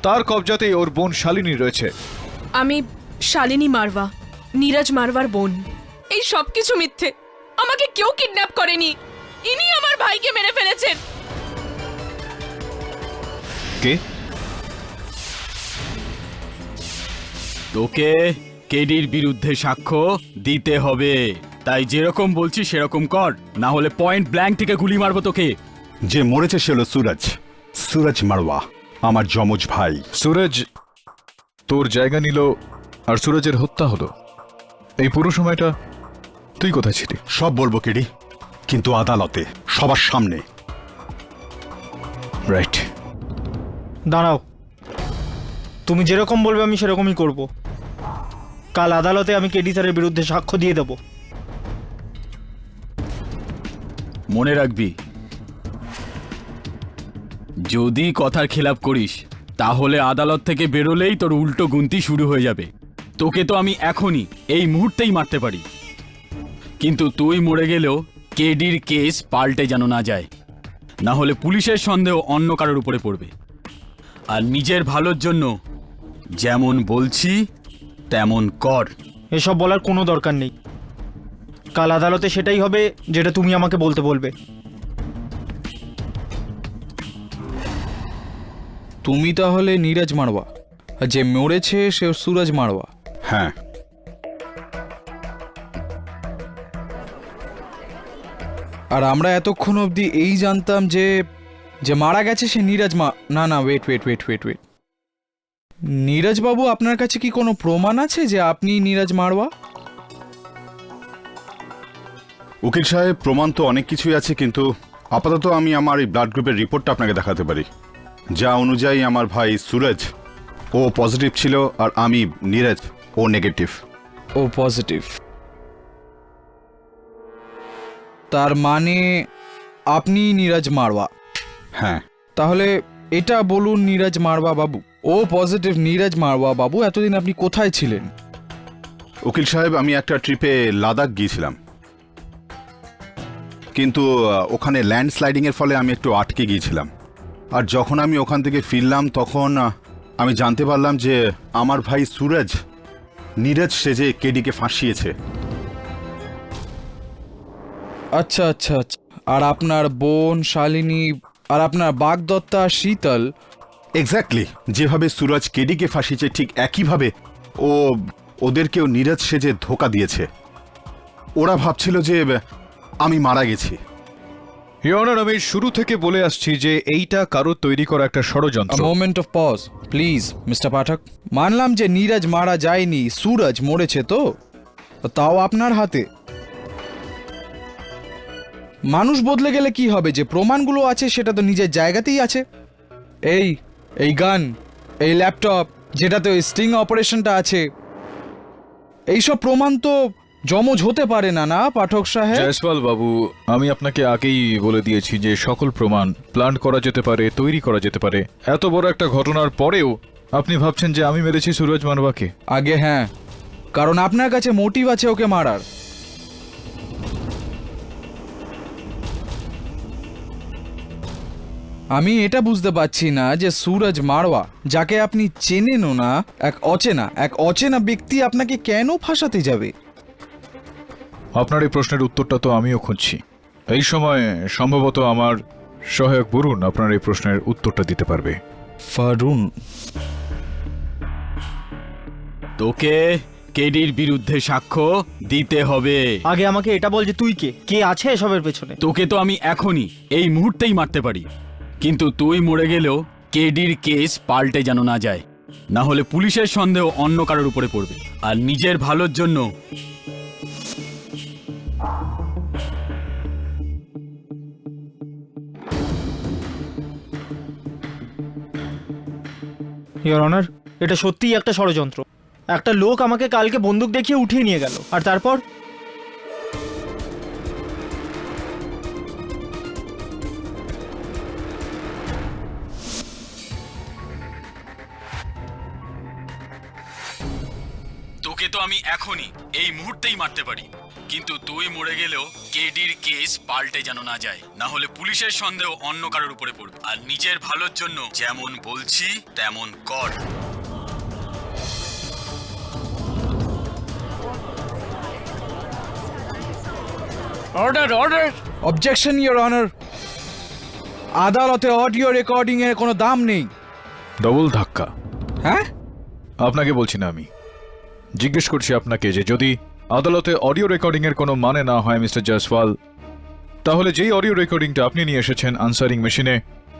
তার কবজাতেই ওর বোন শালিনী রয়েছে। আমি শালিনী মারওয়া, নীরজ মারওয়ার বোন। এই সব কিছু মিথ্যে। আমাকে কেউ কিডন্যাপ করেনি, ইনি আমার ভাইকে মেরে ফেলেছেন। কে? তোকে কেডির বিরুদ্ধে সাক্ষ্য দিতে হবে, তাই যেরকম বলছি সেরকম কর, না হলে পয়েন্ট ব্ল্যাঙ্ক থেকে গুলি মারবো তোকে। যে মরেছে সে হলো সুরজ মারওয়া, আমার যমজ ভাই। সুরজ তোর জায়গা নিল আর সুরজের হত্যা হলো। এই পুরো সময়টা তুই কোথায় ছিলি? সব বলবো কেডি, কিন্তু আদালতে সবার সামনে। রাইট। দাঁড়াও, তুমি যেরকম বলবে আমি সেরকমই করব। কাল আদালতে আমি কেডি স্যারের বিরুদ্ধে সাক্ষ্য দিয়ে দেব। মনে রাখবি, যদি কথার খেলাপ করিস তাহলে আদালত থেকে বেরোলেই তোর উল্টো গুনতি শুরু হয়ে যাবে। তোকে তো আমি এখনই এই মুহূর্তেই মারতে পারি, কিন্তু তুই মরে গেলেও কেডির কেস পাল্টে যেন না যায়, না হলে পুলিশের সন্দেহ অন্য কারোর উপরে পড়বে। আর নিজের ভালোর জন্য যেমন বলছি তেমন কর। এসব বলার কোনো দরকার নেই। কাল আদালতে সেটাই হবে যেটা তুমি আমাকে বলতে বলবে। তুমি তাহলে নীরজ মারওয়া, আর যে মরেছে সে সুরজ মারওয়া। হ্যাঁ, আর আমরা এতক্ষণ অবধি এই জানতাম যে যে মারা গেছে সে নীরজ না না, wait wait wait wait wait Neeraj বাবু, আপনার কাছে কি কোনো প্রমাণ আছে যে আপনি নীরজ মারওয়া? উকিল সাহেব, প্রমাণ তো অনেক কিছুই আছে, কিন্তু আপাতত আমি আমার এই ব্লাড গ্রুপের রিপোর্টটা আপনাকে দেখাতে পারি, যা অনুযায়ী আমার ভাই সুরজ ও পজিটিভ ছিল আর আমি নীরজ ও নেগেটিভ। ও পজিটিভ, তার মানে আপনি নীরজ মারওয়া। হ্যাঁ। তাহলে এটা বলুন নীরজ মারওয়া বাবু, ও পজিটিভ নীরজ মারওয়া বাবু, এতদিন আপনি কোথায় ছিলেন? উকিল সাহেব, আমি একটা ট্রিপে লাদাখ গিয়েছিলাম, কিন্তু ওখানে ল্যান্ডস্লাইডিংয়ের ফলে আমি একটু আটকে গিয়েছিলাম। আর যখন আমি ওখান থেকে ফিরলাম তখন আমি জানতে পারলাম যে আমার ভাই সুরজ নীরজ সেজে কেডিকে ফাঁসিয়েছে। আচ্ছা আচ্ছা আচ্ছা, আর আপনার বোন শালিনী আর আপনার বাগদত্তা শীতল? এক্স্যাক্টলি, যেভাবে সুরজ কেডিকে ফাঁসিয়েছে ঠিক একইভাবে ওদেরকেও নীরজ সেজে ধোকা দিয়েছে। ওরা ভাবছিল যে আমি মারা গেছি। ইওর অনার, আমি শুরু থেকে বলে আসছি যে এইটা কারো তৈরি করা একটা ষড়যন্ত্র। Moment of pause please mister Pathak. মানলাম যে নীরজ মারা যায়নি, সুরজ মরেছে, তো তাও আপনার হাতে। মানুষ বদলে গেলে কি হবে? যে প্রমাণগুলো আছে সেটা তো নিজের জায়গাতেই আছে। এই গান, এই ল্যাপটপ, যেটাতে ওই স্টিং অপারেশনটা আছে, এইসব প্রমাণ তো জমজ হতে পারে না, না পাঠক সাহেব? জয়সওয়াল বাবু, আমি আপনাকে আগেই বলে দিয়েছি যে সকল প্রমাণ প্ল্যান করা যেতে পারে, তৈরি করা যেতে পারে। এত বড় একটা ঘটনার পরেও আপনি ভাবছেন যে আমি মেরেছি সুরজ মারওয়াকে? আগে হ্যাঁ, কারণ আপনার কাছে মোটিভ আছে ওকে মারার। আমি এটা বুঝতে পারছি না যে সুরজ মারওয়া, যাকে আপনি চেনেনও না, এক অচেনা ব্যক্তি আপনাকে কেন ফাঁসাতে যাবে? আপনার এই প্রশ্নের উত্তরটা তো আমিও খুঁজছি। এই সময় সম্ভবত আমার সহায়ক বরুণ আপনার এই প্রশ্নের উত্তরটা দিতে পারবে। ফারুন, তোকে কেডির বিরুদ্ধে সাক্ষ্য দিতে হবে। আগে আমাকে এটা বল যে তুই কে আছে এসবের পেছনে? তোকে তো আমি এখনই এই মুহূর্তেই মারতে পারি, কিন্তু তুই মরে গেলেও কেডির কেস পাল্টে যেন না যায়, না হলে পুলিশের সন্দেহ অন্য কারোর উপরে পড়বে, আর নিজের ভালোর জন্য ইওর অনার, এটা সত্যিই একটা ষড়যন্ত্র। একটা লোক আমাকে কালকে বন্দুক দেখিয়ে উঠিয়ে নিয়ে গেল, আর তারপর তোকে তো আমি এখনই এই মুহূর্তেই মারতে পারি, কিন্তু তুই মরে গেলেও কেডির কেস পাল্টে যেন না যায়, না হলে পুলিশের সন্দেহ অন্য কারোর উপরে পড়বে, আর নিজের ভালোর জন্য যেমন বলছি তেমন কর। Order order. Objection your honour, আদালতে অডিও রেকর্ডিং এর কোনো দাম নেই। ডবল ধাক্কা। হ্যাঁ, আপনাকে বলছি না, আমি জিজ্ঞেস করছি আপনাকে যে যদি আদালতে অডিও রেকর্ডিং এর কোনো মানে না হয় মিস্টার জয়সওয়াল, তাহলে যেই অডিও রেকর্ডিংটা আপনি নিয়ে এসেছেন আনসারিং মেশিনে,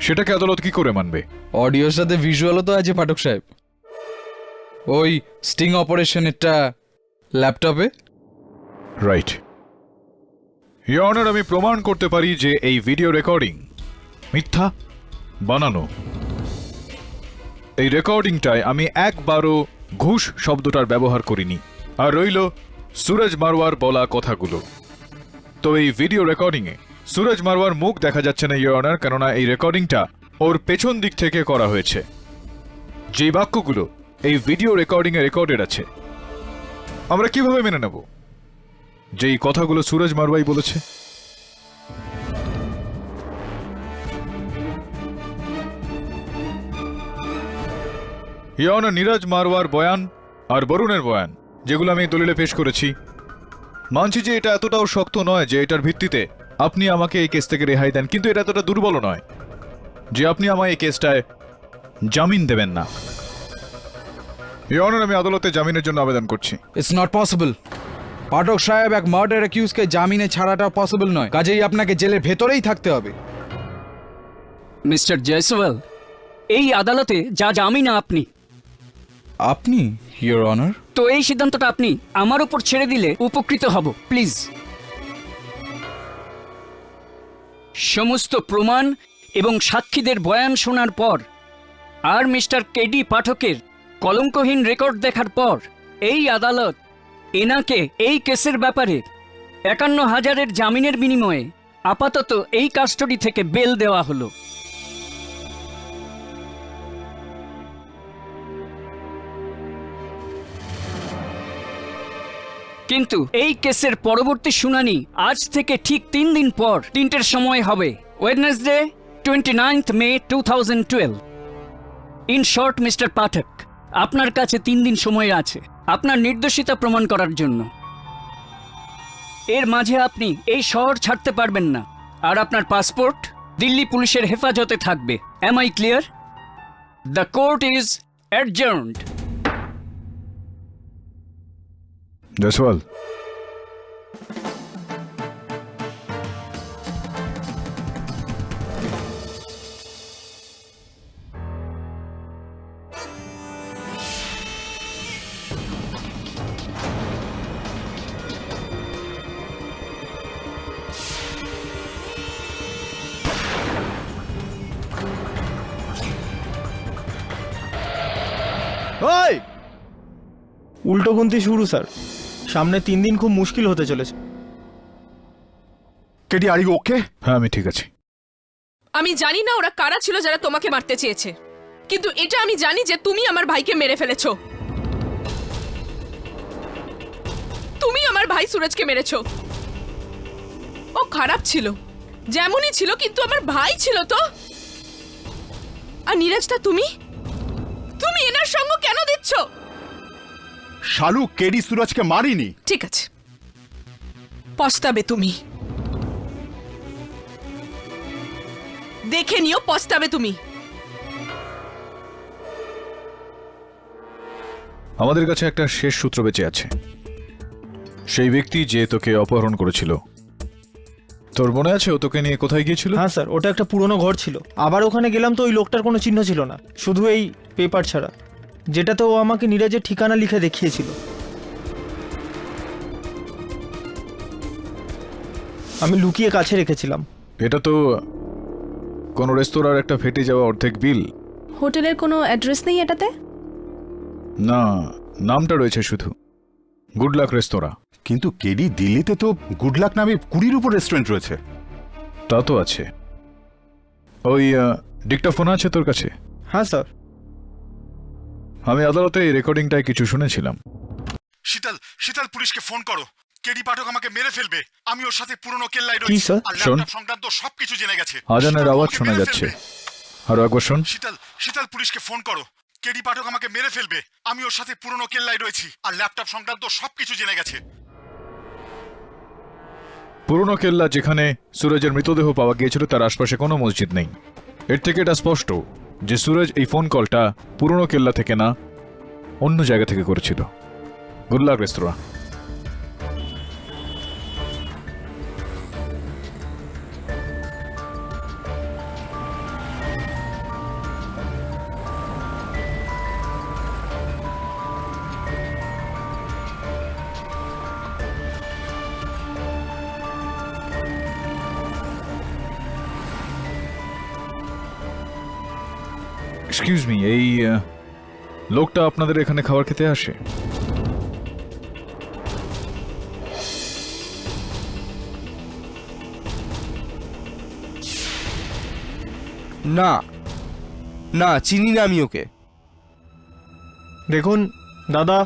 সেটাকে আদালত কি করে মানবে? অডিওর সাথে ভিজুয়ালও তো আছে পাঠক সাহেব। ওই স্টিং অপারেশনেরটা ল্যাপটপে। রাইট ইওর অনার, আমি প্রমাণ করতে পারি যে এই ভিডিও রেকর্ডিং মিথ্যা, বানানো। এই রেকর্ডিংটায় আমি একবারও ঘুষ শব্দটার ব্যবহার করিনি, আর রইল সুরজ মারওয়ার বলা কথাগুলো। তো এই ভিডিও রেকর্ডিংয়ে সুরজ মারওয়ার মুখ দেখা যাচ্ছে না ইওর অনার, কেননা এই রেকর্ডিংটা ওর পেছন দিক থেকে করা হয়েছে। যে বাক্যগুলো এই ভিডিও রেকর্ডিংয়ে রেকর্ডেড আছে, আমরা কিভাবে মেনে নেব যে এই কথাগুলো সুরজ মারওয়াই বলেছে? ইওর অনার, নীরজ মারওয়ার বয়ান আর বরুণের বয়ান, যেগুলো আমি দলিলে পেশ করেছি, মানছি যে এটা এতটাও শক্ত নয় যে এটার ভিত্তিতে আপনি আমাকে এই কেস থেকে রেহাই দেন, কিন্তু এটা এতটা দুর্বল নয় যে আপনি আমায় এই কেসটায় জামিন দেবেন না। ইওর অনার, আমি আদালতে জামিনের জন্য আবেদন করছি। It's not possible. পাঠক সাহেব, এক মার্ডার অ্যাকিউজকে জামিনে ছাড়াটা পসিবল নয়, কাজেই আপনাকে জেলের ভেতরেই থাকতে হবে। মিস্টার জয়সওয়াল, এই আদালতে যা জামিন আপনি, আপনি ইওর অনার? তো এই সিদ্ধান্তটা আপনি আমার উপর ছেড়ে দিলে উপকৃত হব প্লিজ। সমস্ত প্রমাণ এবং সাক্ষীদের বয়ান শোনার পর আর মিস্টার কেডি পাঠকের কলঙ্কহীন রেকর্ড দেখার পর এই আদালত এনাকে এই কেসের ব্যাপারে ৫১,০০০-এর জামিনের বিনিময়ে আপাতত এই কাস্টডি থেকে বেল দেওয়া হলো। কিন্তু এই কেসের পরবর্তী শুনানি আজ থেকে ঠিক ৩ দিন পর ৩টের সময় হবে, Wednesday 29 May 2012। In short mister Pathak, আপনার কাছে ৩ দিন সময় আছে আপনার নির্দোষিতা প্রমাণ করার জন্য। এর মাঝে আপনি এই শহর ছাড়তে পারবেন না, আর আপনার পাসপোর্ট দিল্লি পুলিশের হেফাজতে থাকবে। Am I clear? The court is adjourned. Jaiswal, ওই উল্টো গুনতি শুরু স্যার। সামনে ৩ দিন খুব মুশকিল হতে চলেছে। KD, are you okay? হ্যাঁ আমি ঠিক আছি। আমি জানি না ওরা কারা ছিল যারা তোমাকে মারতে চেয়েছে, কিন্তু এটা আমি জানি যে তুমি আমার ভাইকে মেরে ফেলেছো। তুমি আমার ভাই সুরজকে মেরেছো। ও খারাপ ছিল, যেমনই ছিল, কিন্তু আমার ভাই ছিল তো। আর নীরজটা তুমি তুমি এনার সঙ্গ কেন দিচ্ছ? শালু, কেডি সুরজকে মারিনি। ঠিক আছে, পস্তাবে তুমি, দেখে নিও, পস্তাবে তুমি। আমাদের কাছে একটা শেষ সূত্র বেঁচে আছে। সেই ব্যক্তি যে তোকে অপহরণ করেছিল, তোর মনে আছে ও তোকে নিয়ে কোথায় গিয়েছিল? হ্যাঁ স্যার, ওটা একটা পুরনো ঘর ছিল। আবার ওখানে গেলাম তো ওই লোকটার কোনো চিহ্ন ছিল না, শুধু এই পেপার ছাড়া। যেটাতে ও আমাকে নীরজের ঠিকানা লিখে দেখিয়েছিল। আমি লুকিয়ে কাছে রেখেছিলাম। এটা তো কোনো রেস্তোরাঁর একটা ফেটে যাওয়া অর্ধেক বিল। হোটেলের কোনো অ্যাড্রেস নেই এটাতে? না, নামটা রয়েছে শুধু, গুড লাক রেস্তোরাঁ। কিন্তু কেডি দিল্লিতে তো গুড লাক নামে 20-র উপর রেস্টুরেন্ট রয়েছে। তা তো আছে। ওই ডিক্টাফোন আছে তোর কাছে? হ্যাঁ স্যার। আমি আদালতে এই রেকর্ডিংটায় কিছু শুনেছিলাম। শীতল পুলিশকে ফোন করো, কেডি পাঠক আমাকে মেরে ফেলবে, আমি ওর সাথে পুরনো কেল্লায় কি স্যার? আর শোন। ল্যাপটপ সংক্রান্ত সবকিছু জেনে গেছে। আজানের শীতল আওয়াজ আমাকে শোনা মেরে যাচ্ছে। ফেলবে। আরো একবার শোন। শীতল পুলিশকে ফোন করো, কেডি পাঠক আমাকে মেরে ফেলবে, আমি ওর সাথে পুরনো কেল্লায় রয়েছি আর ল্যাপটপ সংক্রান্ত সবকিছু জেনে গেছে। পুরনো কেল্লা যেখানে সুরজের মৃতদেহ পাওয়া গিয়েছিল তার আশপাশে কোনো মসজিদ নেই। এর থেকে এটা স্পষ্ট যে সুরজ এই ফোন কলটা পুরনো কেল্লা থেকে না, অন্য জায়গা থেকে করেছিল। গুড লাক রেস্তোরাঁ। এক্সকিউজ মি, এই লোকটা আপনাদের এখানে খাবার খেতে আসে? না না, চিনি না আমি ওকে। দেখুন দাদা,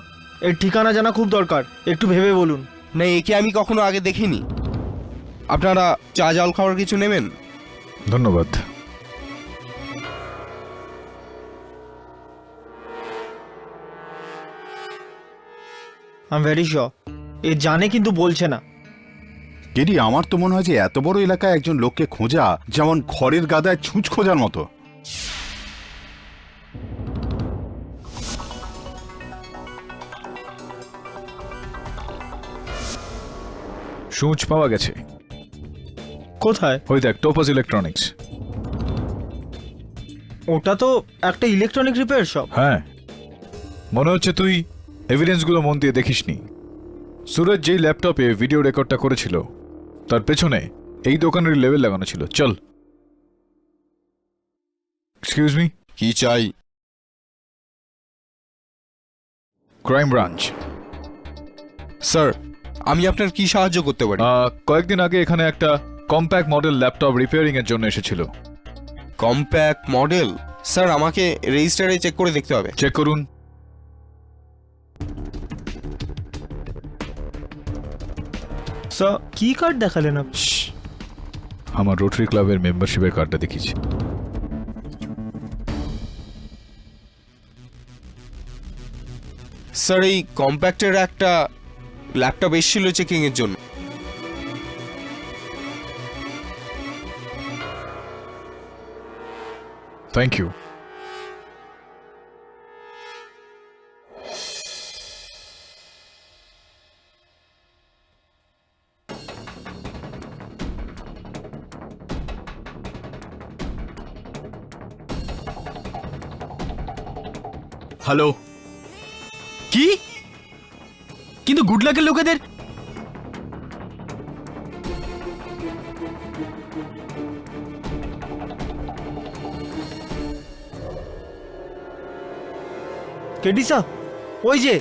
এর ঠিকানা জানা খুব দরকার, একটু ভেবে বলুন। না, একে আমি কখনো আগে দেখিনি। আপনারা চা জল খাওয়ার কিছু নেবেন? ধন্যবাদ। আই এম ভেরি শিওর এ জানে কিন্তু বলছে না। কেডি, আমার তো মনে হয় যে এত বড় এলাকায় একজন লোককে খোঁজা যেমন খড়ের গাদায় ছুঁচ খোঁজার মতো। সূচ পাওয়া গেছে। কোথায়? ওই দেখ, টোপাস ইলেকট্রনিক্স। ওটা তো একটা ইলেকট্রনিক রিপেয়ার শপ। হ্যাঁ, মনে হচ্ছে তুই এভিডেন্সগুলো মন দিয়ে দেখিসনি। সুরজ যেই ল্যাপটপে ভিডিও রেকর্ডটা করেছিল তার পেছনে এই দোকানের লেবেল লাগানো ছিল। চল। এক্সকিউজ মি, কি চাই? Crime branch. স্যার, আমি আপনার কি সাহায্য করতে পারি? কয়েকদিন আগে এখানে একটা কম্প্যাক্ট মডেল ল্যাপটপ রিপেয়ারিং এর জন্য এসেছিল। Compact model? স্যার, আমাকে রেজিস্টারে চেক করে দেখতে হবে। চেক করুন। স্যার, কি কার্ড দেখালেন আপনি? আমার রোটারি ক্লাবের মেম্বারশিপের কার্ডটা দেখিয়েছি। স্যার, এই কম্প্যাক্টের একটা ল্যাপটপ এসেছিল চেকিং এর জন্য। Thank you. হ্যালো। কি? কিন্তু গুড লাকের লোকেদের কেডি স্যার, ওই যে।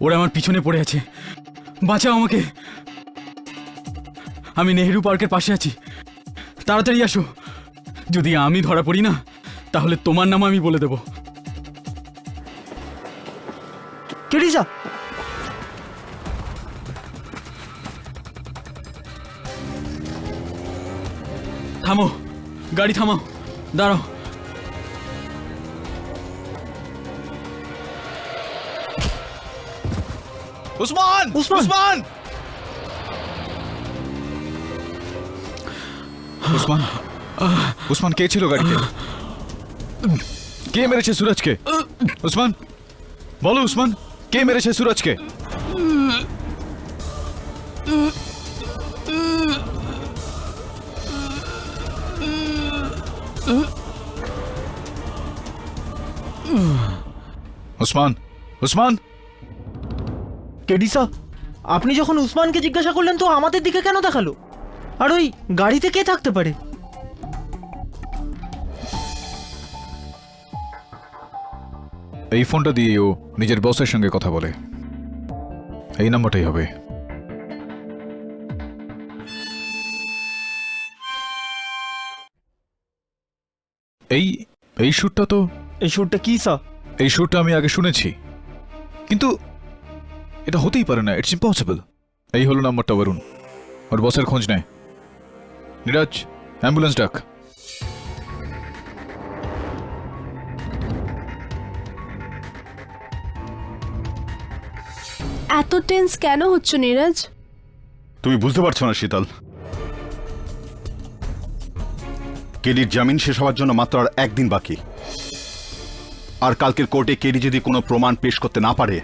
ওরা আমার পিছনে পড়ে আছে। বাঁচাও আমাকে। আমি নেহেরু পার্কের পাশে আছি, তাড়াতাড়ি আসো। যদি আমি ধরা পড়ি না, তাহলে তোমার নাম আমি বলে দেব। কেডিসা, থামো, গাড়ি থামাও, দাঁড়াও। উসমান উসমান! উসমান উসমান উসমান কে ছিল গাড়িতে? কে মেরেছে সুরজকে? উসমান বলো, উসমান কে মেরেছে সুরজকে? উসমান, উসমান কেডিসা, আপনি যখন উসমানকে জিজ্ঞাসা করলেন তো আমাদের দিকে কেন দেখালো? আর ওই গাড়িতে কে থাকতে পারে? এই ফোনটা দিয়ে ও নিজের বসের সঙ্গে কথা বলে। এই নাম্বারটাই হবে। এই এই সুরটা তো, এই সুরটা কি স্যার? এই সুরটা আমি আগে শুনেছি, কিন্তু এটা হতেই পারে না। It's impossible. এই হলো নাম্বারটা, বরুণ ওর বসের খোঁজ নেয়। নীরাজ, অ্যাম্বুলেন্স ডাক। এত টেন্স কেন হচ্ছ নীরজ? তুমি বুঝতে পারছো না শীতল, কেডির জামিন শেষ হওয়ার জন্য মাত্র আর একদিন বাকি। আর কালকের কোর্টে কেডি যদি কোনো প্রমাণ পেশ করতে না পারে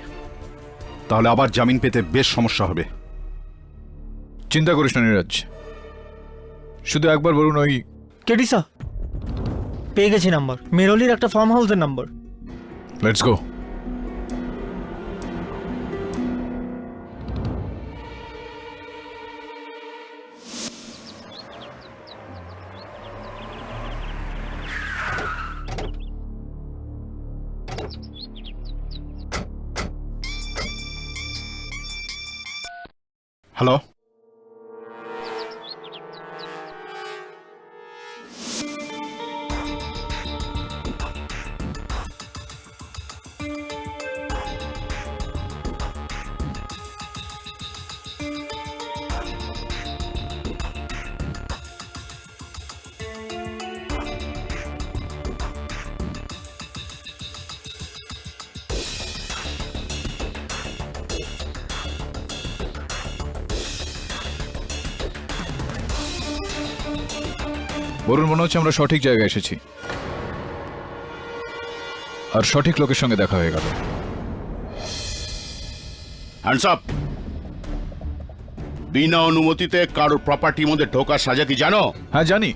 তাহলে আবার জামিন পেতে বেশ সমস্যা হবে। চিন্তা করিস না নীরাজ, শুধু একবার বলুন ওই। কেডিসা, পেয়ে গেছি নাম্বার, মেরলির একটা ফার্ম হাউসের number. Let's go. Hello, Varun, মনে হচ্ছে আমরা সঠিক জায়গায় এসেছি আর সঠিক লোকের সঙ্গে দেখা হয়ে গেল। Hands up. বিনা অনুমতিতে কারোর প্রপার্টির মধ্যে ঢোকার সাজা কি জানো? হ্যাঁ জানি,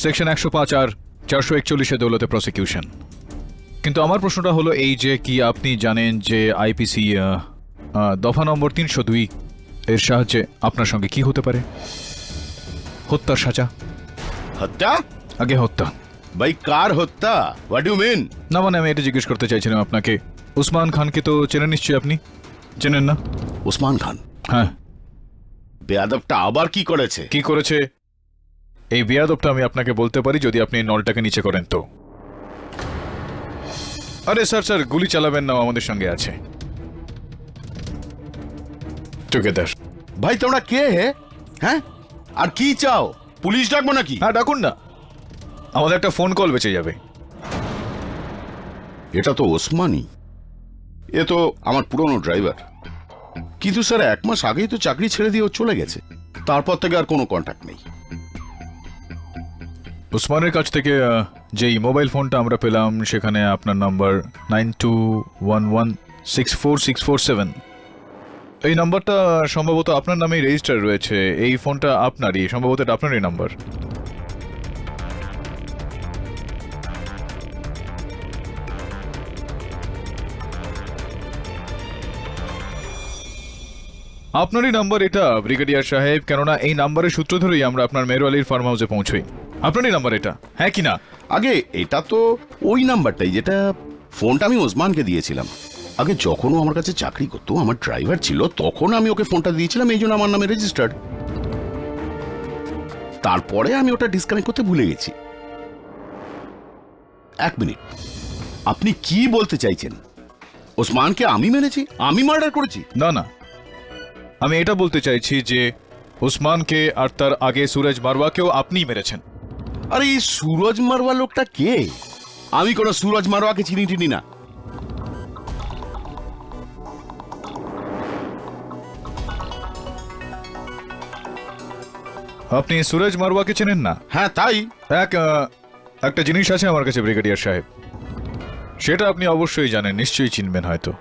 সেকশন 105 আর 441 দৌলতে প্রসিকিউশন। কিন্তু আমার প্রশ্নটা হলো এই যে, কি আপনি জানেন যে আইপিসি দফা নম্বর 302 এর সাহায্যে আপনার সঙ্গে কি হতে পারে? হত্যার সাজা। হত্যা? আগে হত্যা। ভাই, কার হত্যা? What do mean? না মানে আমি এটা জিজ্ঞেস করতে চাইছিলাম আপনাকে, উসমান খানকে তো চেনেন নিশ্চয়ই, আপনি চেনেন না? ওসমান খান? হ্যাঁ। বেয়াদবটা আবার কি করেছে? কি করেছে এই বেয়াদবটা আমি আপনাকে বলতে পারি, যদি আপনি নলটাকে নিচে করেন তো। আরে স্যার স্যার, গুলি চালাবেন না, আমাদের সঙ্গে আছে। টুগেদার। ভাই তোমরা কে হে? হ্যাঁ, আর কি চাও? পুলিশ ডাকবো নাকি? হ্যাঁ ডাকুন না, আমাদের একটা ফোন কল বেঁচে যাবে। এটা তো ওসমানই, এ তো আমার পুরনো ড্রাইভার। কিন্তু স্যার 1 মাস আগেই তো চাকরি ছেড়ে দিয়ে ও চলে গেছে, তারপর থেকে আর কোনো কন্ট্যাক্ট নেই। উসমানের কাছ থেকে যেই মোবাইল ফোনটা আমরা পেলাম সেখানে আপনার নাম্বার 9211646647। এই নাম্বারটা সম্ভবত আপনার নামেই রেজিস্টার রয়েছে। এই ফোনটা আপনারই, সম্ভবত এটা আপনারই নাম্বার। আপনারই নাম্বার এটা ব্রিগেডিয়ার সাহেব, কেননা এই নাম্বারের সূত্র ধরেই আমরা আপনার মেরওয়ালির ফার্ম হাউসে পৌঁছই। আপনারই নাম্বার এটা, হ্যাঁ কি না? আগে এটা তো ওই নাম্বারটাই যেটা ফোনটা আমি ওসমানকে দিয়েছিলাম। আগে যখন ও আমার কাছে চাকরি করতো, আমার ড্রাইভার ছিল, তখন আমি ওকে ফোনটা দিয়েছিলাম, এই জন্য আমার নামে রেজিস্টার্ড। তারপরে আমি ওটা ডিসকানেক্ট করতে ভুলে গেছি। 1 মিনিট, আপনি কি বলতে চাইছেন? ওসমানকে আমি মেরেছি, আমি মার্ডার করেছি? না না, আমি এটা বলতে চাইছি যে ওসমানকে আর তার আগে সুরজ মারওয়াকেও আপনিই মেরেছেন। আরে এই সুরজ মারওয়া লোকটা কে? আমি কোনো সুরজ মারওয়াকে চিনি টিনি না। আপনি সুরজ মারওয়াকে চেনেন না? হ্যাঁ তাই। একটা জিনিস আছে আমার কাছে ব্রিগেডিয়ার সাহেব, সেটা আপনি অবশ্যই জানেন, নিশ্চয়ই চিনবেন হয়তো।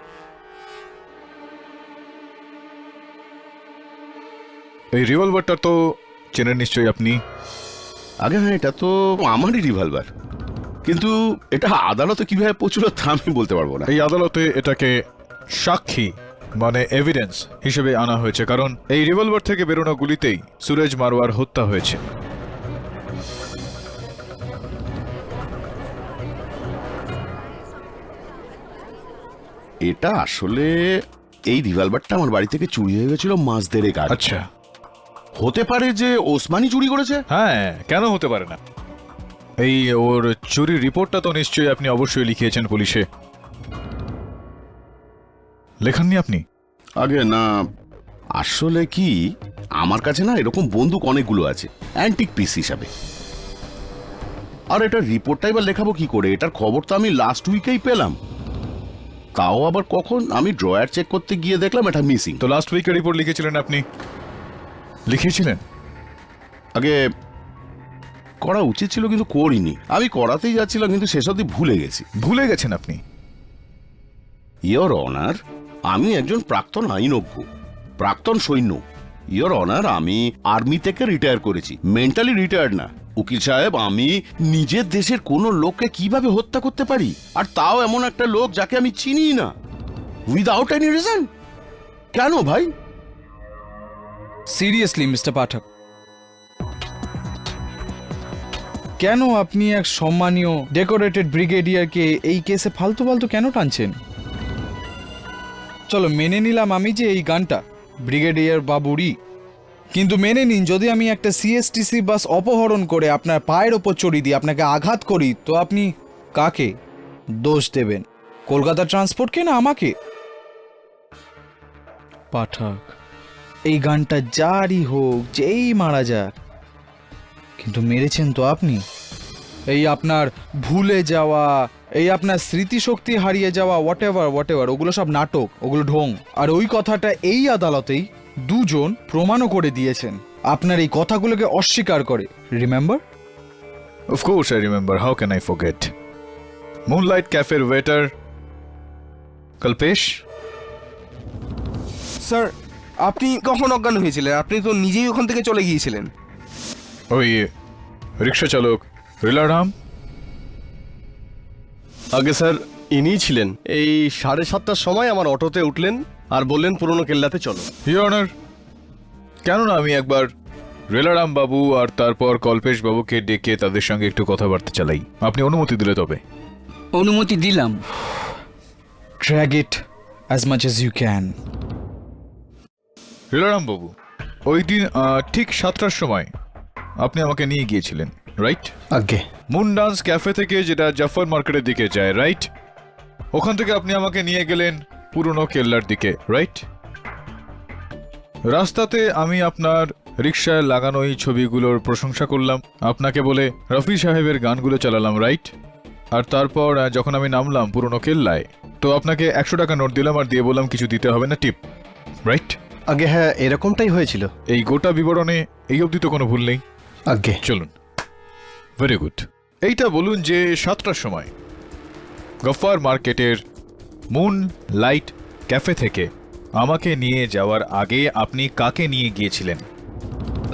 এই রিভলভারটা তো চেনেন নিশ্চয়ই আপনি। আগে হ্যাঁ, এটা তো আমারই রিভলভার, কিন্তু এটা আদালতে কিভাবে পৌঁছলো তা আমি বলতে পারবো না। এই আদালতে এটাকে সাক্ষী মানে এভিডেন্স হিসেবে আনা হয়েছে, কারণ এই রিভলভার থেকে বেরোনো গুলিতেই সুরজ মারওয়ার হত্যা হয়েছে। এটা আসলে এই রিভলভারটা আমার বাড়ি থেকে চুরি হয়ে গেছিল মাস দেড়েক আগে। আচ্ছা, হতে পারে যে ওসমানই চুরি করেছে? হ্যাঁ, কেন হতে পারে না? এই ওর চুরির রিপোর্টটা তো নিশ্চয়ই আপনি অবশ্যই লিখিয়েছেন পুলিশে, লেখাননি আপনি? আগে না, আসলে কি আমার কাছে না এরকম বন্দুক অনেকগুলো আছে অ্যান্টিক পিস হিসাবে, আর এটার রিপোর্টটাই বা লেখাবো কি করে? এটার খবর তো আমি লাস্ট উইকেই পেলাম, তাও আবার কখন আমি ড্রয়ার চেক করতে গিয়ে দেখলাম এটা মিসিং। তো লাস্ট উইকের রিপোর্ট লিখেছিলেন আপনি? লিখেছিলেন? আগে করা উচিত ছিল কিন্তু করিনি, আমি করাতেই যাচ্ছিলাম কিন্তু শেষ অবধি ভুলে গেছি। ভুলে গেছেন আপনি? ইয়োর অনার, আমি একজন প্রাক্তন আইনজ্ঞ, প্রাক্তন সৈন্য। ইয়োর অনার, আমি আর্মি থেকে রিটায়ার করেছি, মেন্টালি রিটায়ার্ড না। উকিল সাহেব, আমি নিজের দেশের কোনো লোককে কিভাবে হত্যা করতে পারি, আর তাও এমন একটা লোক যাকে আমি চিনি না, উইদাউট এনি রিজন? কেন ভাই? সিরিয়াসলি মিস্টার পাঠক, কেন আপনি এক সম্মানীয় ডেকোরেটেড ব্রিগেডিয়ারকে এই কেসে ফালতু ফালতু কেন টানছেন? চলো মেনে নিলাম আমি যে এই গানটা ব্রিগেডিয়ার বাবুরই, কিন্তু মেনে নিন যদি আমি একটা সিএসটিসি বাস অপহরণ করে আপনার পায়ের ওপর চড়িয়ে দিই, আপনাকে আঘাত করি, তো আপনি কাকে দোষ দেবেন? কলকাতা ট্রান্সপোর্টকে না আমাকে? পাঠক, এই গানটা যারই হোক, যেই মারা যাক, কিন্তু মেরেছেন তো আপনি। এই আপনার ভুলে যাওয়া, এই আপনার স্মৃতিশক্তি হারিয়ে যাওয়া, হোয়াট এভার, ওগুলো সব নাটক, ওগুলো ঢং। আর ওই কথাটা এই আদালতেই দুজন প্রমাণও করে দিয়েছেন, আপনার এই কথাগুলোকে অস্বীকার করে। Remember? Of course I remember. How can I forget? Moonlight Cafe waiter Kalpesh? Sir, আপনি কখন অজ্ঞান হয়েছিলেন? আপনি তো নিজেই ওখান থেকে চলে গিয়েছিলেন। ওই রিক্সা চালক রিলারাম? আগে স্যার, ইনিই ছিলেন। এই 7:30টার সময় আমার অটোতে উঠলেন আর বললেন পুরনো কেল্লাতে চলো। ইওর অনার, কেননা আমি একবার রেলারাম বাবু আর তারপর কল্পেশ বাবুকে ডেকে তাদের সঙ্গে একটু কথাবার্তা চালাই, আপনি অনুমতি দিলে তবে। অনুমতি দিলাম। Drag it as much as you can. Relaram বাবু, ওই দিন ঠিক 7টার সময় আপনি আমাকে নিয়ে গিয়েছিলেন, রাইট? আগে মুন ডান্স ক্যাফে থেকে, যেটা জাফর মার্কেটের দিকে যায়, রাইট? ওখান থেকে আপনি আমাকে নিয়ে গেলেন পুরনো কেল্লার দিকে, রাইট? রাস্তাতে আমি আপনার রিকশায় লাগানো এই ছবিগুলোর প্রশংসা করলাম, আপনাকে বলে রফি সাহেবের গানগুলো চালালাম, রাইট? আর তারপর যখন আমি নামলাম পুরনো কেল্লায়, তো আপনাকে 100 টাকা নোট দিলাম আর দিয়ে বললাম কিছু দিতে হবে না, টিপ, রাইট? আগে হ্যাঁ, এরকমটাই হয়েছিল। এই গোটা বিবরণে এই অবধি তো কোনো ভুল নেই? আগে চলুন, ভেরি গুড। এইটা বলুন যে 7টার সময় গফার মার্কেটের মুন লাইট ক্যাফে থেকে আমাকে নিয়ে যাওয়ার আগে আপনি কাকে নিয়ে গিয়েছিলেন?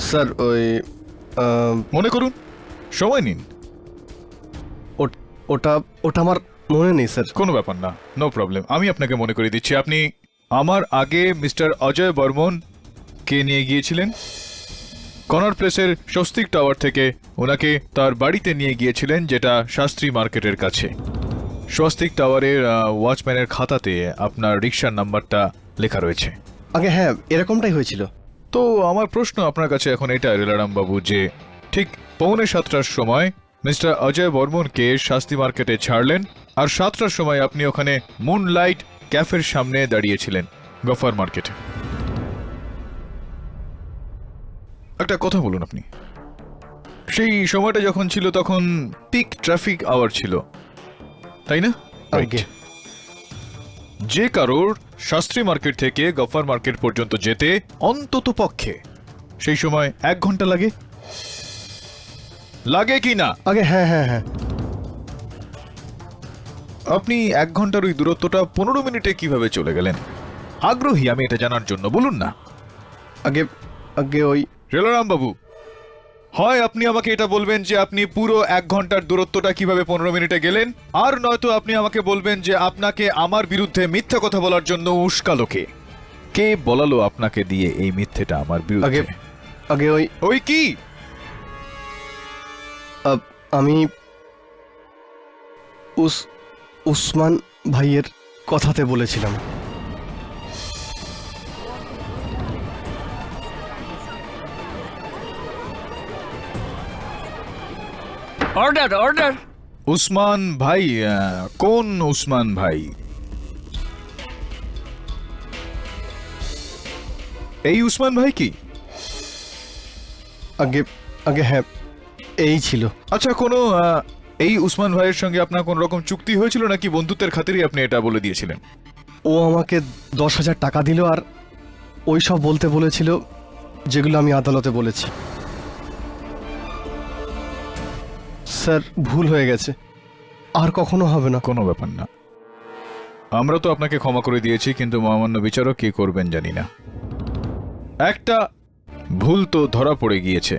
স্যার, ওই মনে করুন, সময় নিন। ওটা আমার মনে নেই স্যার। কোনো ব্যাপার না, নো প্রবলেম, আমি আপনাকে মনে করে দিচ্ছি। আপনি আমার আগে মিস্টার অজয় বর্মন কে নিয়ে গিয়েছিলেন কনর প্লেসের স্বস্তিক টাওয়ার থেকে, ওনাকে তার বাড়িতে নিয়ে গিয়েছিলেন, যেটা শাস্ত্রী মার্কেটের কাছে। স্বস্তিক টাওয়ারের ওয়াচম্যানের খাতাতে আপনার রিক্সার নাম্বারটা লেখা রয়েছে। আগে হ্যাঁ, এরকমটাই হয়েছিল। তো আমার প্রশ্ন আপনার কাছে এখন এটা রেলারাম বাবু, যে ঠিক 6:45টার সময় মিস্টার অজয় বর্মনকে শাস্তি মার্কেটে ছাড়লেন, আর 7টার সময় আপনি ওখানে মুনলাইট ক্যাফের সামনে দাঁড়িয়েছিলেন গফার মার্কেটে। একটা কথা বলুন আপনি, সেই সময়টা যখন ছিল তখন পিক ট্রাফিক আওয়ার ছিল, তাই না? আগে যে কারোর শাস্ত্রী মার্কেট থেকে গফার মার্কেট পর্যন্ত যেতে অন্তত পক্ষে সেই সময় 1 ঘন্টা লাগে, লাগে কি না? আগে হ্যাঁ হ্যাঁ হ্যাঁ আপনি 1 ঘন্টার ওই দূরত্বটা 15 মিনিটে কিভাবে চলে গেলেন? আগ্রহী আমি এটা জানার জন্য, বলুন না। আগে আগে ওই রেলারাম বাবু, হয় আপনি আমাকে এটা বলবেন যে আপনি পুরো 1 ঘন্টার দূরত্বটা কিভাবে 15 মিনিটে গেলেন, আর নয়তো আপনি আমাকে বলবেন যে আপনাকে আমার বিরুদ্ধে মিথ্যা কথা বলার জন্য উস্কালো কে? কে বলালো আপনাকে দিয়ে এই মিথ্যেটা আমার বিরুদ্ধে? আগে আগে ওই ওই কি? আমি উসমান ভাইয়ের কথাতে বলেছিলাম। Order order. উসমান ভাই? কোন উসমান ভাই? এই উসমান ভাই কি? আগে আগে হ্যাঁ এই ছিল। আচ্ছা, কোনো এই উসমান ভাইয়ের সঙ্গে আপনার কোন রকম চুক্তি হয়েছিল নাকি বন্ধুত্বের খাতিরই আপনি এটা বলে দিয়েছিলেন? ও আমাকে 10,000 টাকা দিল আর ওই সব বলতে বলেছিল যেগুলো আমি আদালতে বলেছি। স্যার ভুল হয়ে গেছে, আর কখনো হবে না। কোনো ব্যাপার না, আমরা তো আপনাকে ক্ষমা করে দিয়েছি, কিন্তু মহামান্য বিচারক কি করবেন জানি না। একটা ভুল তো ধরা পড়ে গিয়েছে,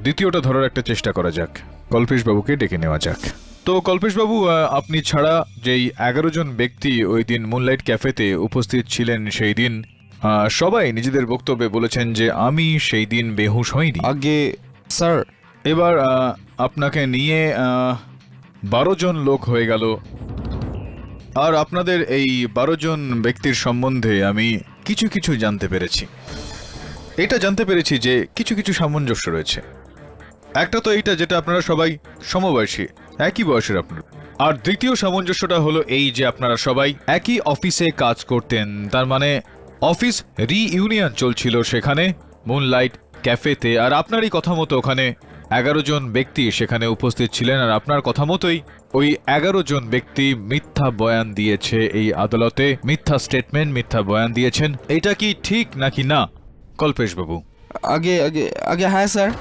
দ্বিতীয়টা ধরার একটা চেষ্টা করা যাক। কল্পেশ বাবুকে ডেকে নেওয়া যাক। তো কল্পেশ বাবু, আপনি ছাড়া যেই 11 জন ব্যক্তি ওই দিন মুনলাইট ক্যাফেতে উপস্থিত ছিলেন, সেই দিন সবাই নিজেদের বক্তব্যে বলেছেন যে আমি সেই দিন বেহুশ হইনি। আগে স্যার এবার আপনাকে নিয়ে 12 জন লোক হয়ে গেল, আর আপনাদের এই 12 জন ব্যক্তির সম্বন্ধে আমি কিছু কিছু জানতে পেরেছি। এটা জানতে পেরেছি যে কিছু কিছু সামঞ্জস্য রয়েছে। একটা তো এইটা যেটা আপনারা সবাই সমবয়সী, একই বয়সের আপনারা, আর দ্বিতীয় সামঞ্জস্যটা হলো এই যে আপনারা সবাই একই অফিসে কাজ করতেন, তার মানে অফিস রিইউনিয়ন চলছিল সেখানে মুনলাইট ক্যাফেতে, আর আপনারই কথা মতো ওখানে 11 জন ব্যক্তি সেখানে উপস্থিত ছিলেন, আর আপনার কথা মতোই ওই 11 জন ব্যক্তি মিথ্যা বয়ান দিয়েছে এই আদালতে, মিথ্যা স্টেটমেন্ট, মিথ্যা বয়ান দিয়েছেন। এটা কি ঠিক নাকি না কল্পেশ বাবু? আগে আগে আগে হ্যাঁ স্যার।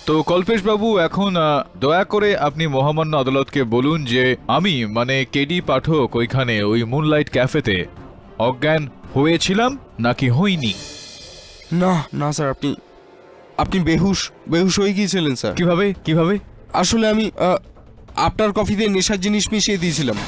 তো কল্পেশ বাবু, এখন দয়া করে আপনি মহামান্য আদালতকে বলুন যে আমি মানে কেডি পাঠক ওইখানে ওই মুনলাইট ক্যাফেতে অজ্ঞান হয়েছিলাম নাকি হইনি? না না স্যার, আপনি বেহুশ হয়ে গিয়েছিলেন স্যার। কিভাবে কিভাবে? আসলে আমি আপনার কফিতে নেশার জিনিস মিশিয়ে দিয়েছিলাম।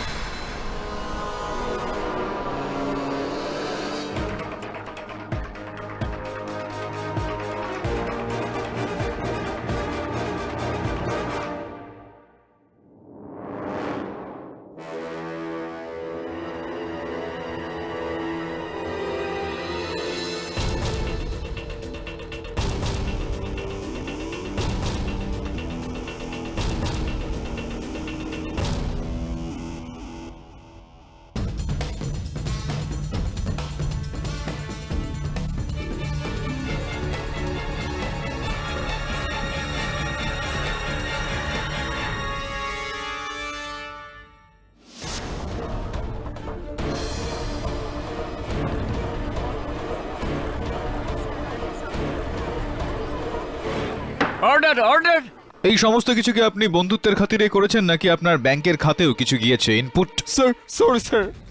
Order order. এই সমস্ত কিছু কি আপনি বন্ধুত্বের খাতিরে করেছেন নাকি আপনার ব্যাংকের খাতেও কিছু গিয়েছে ইনপুট? স্যার সরি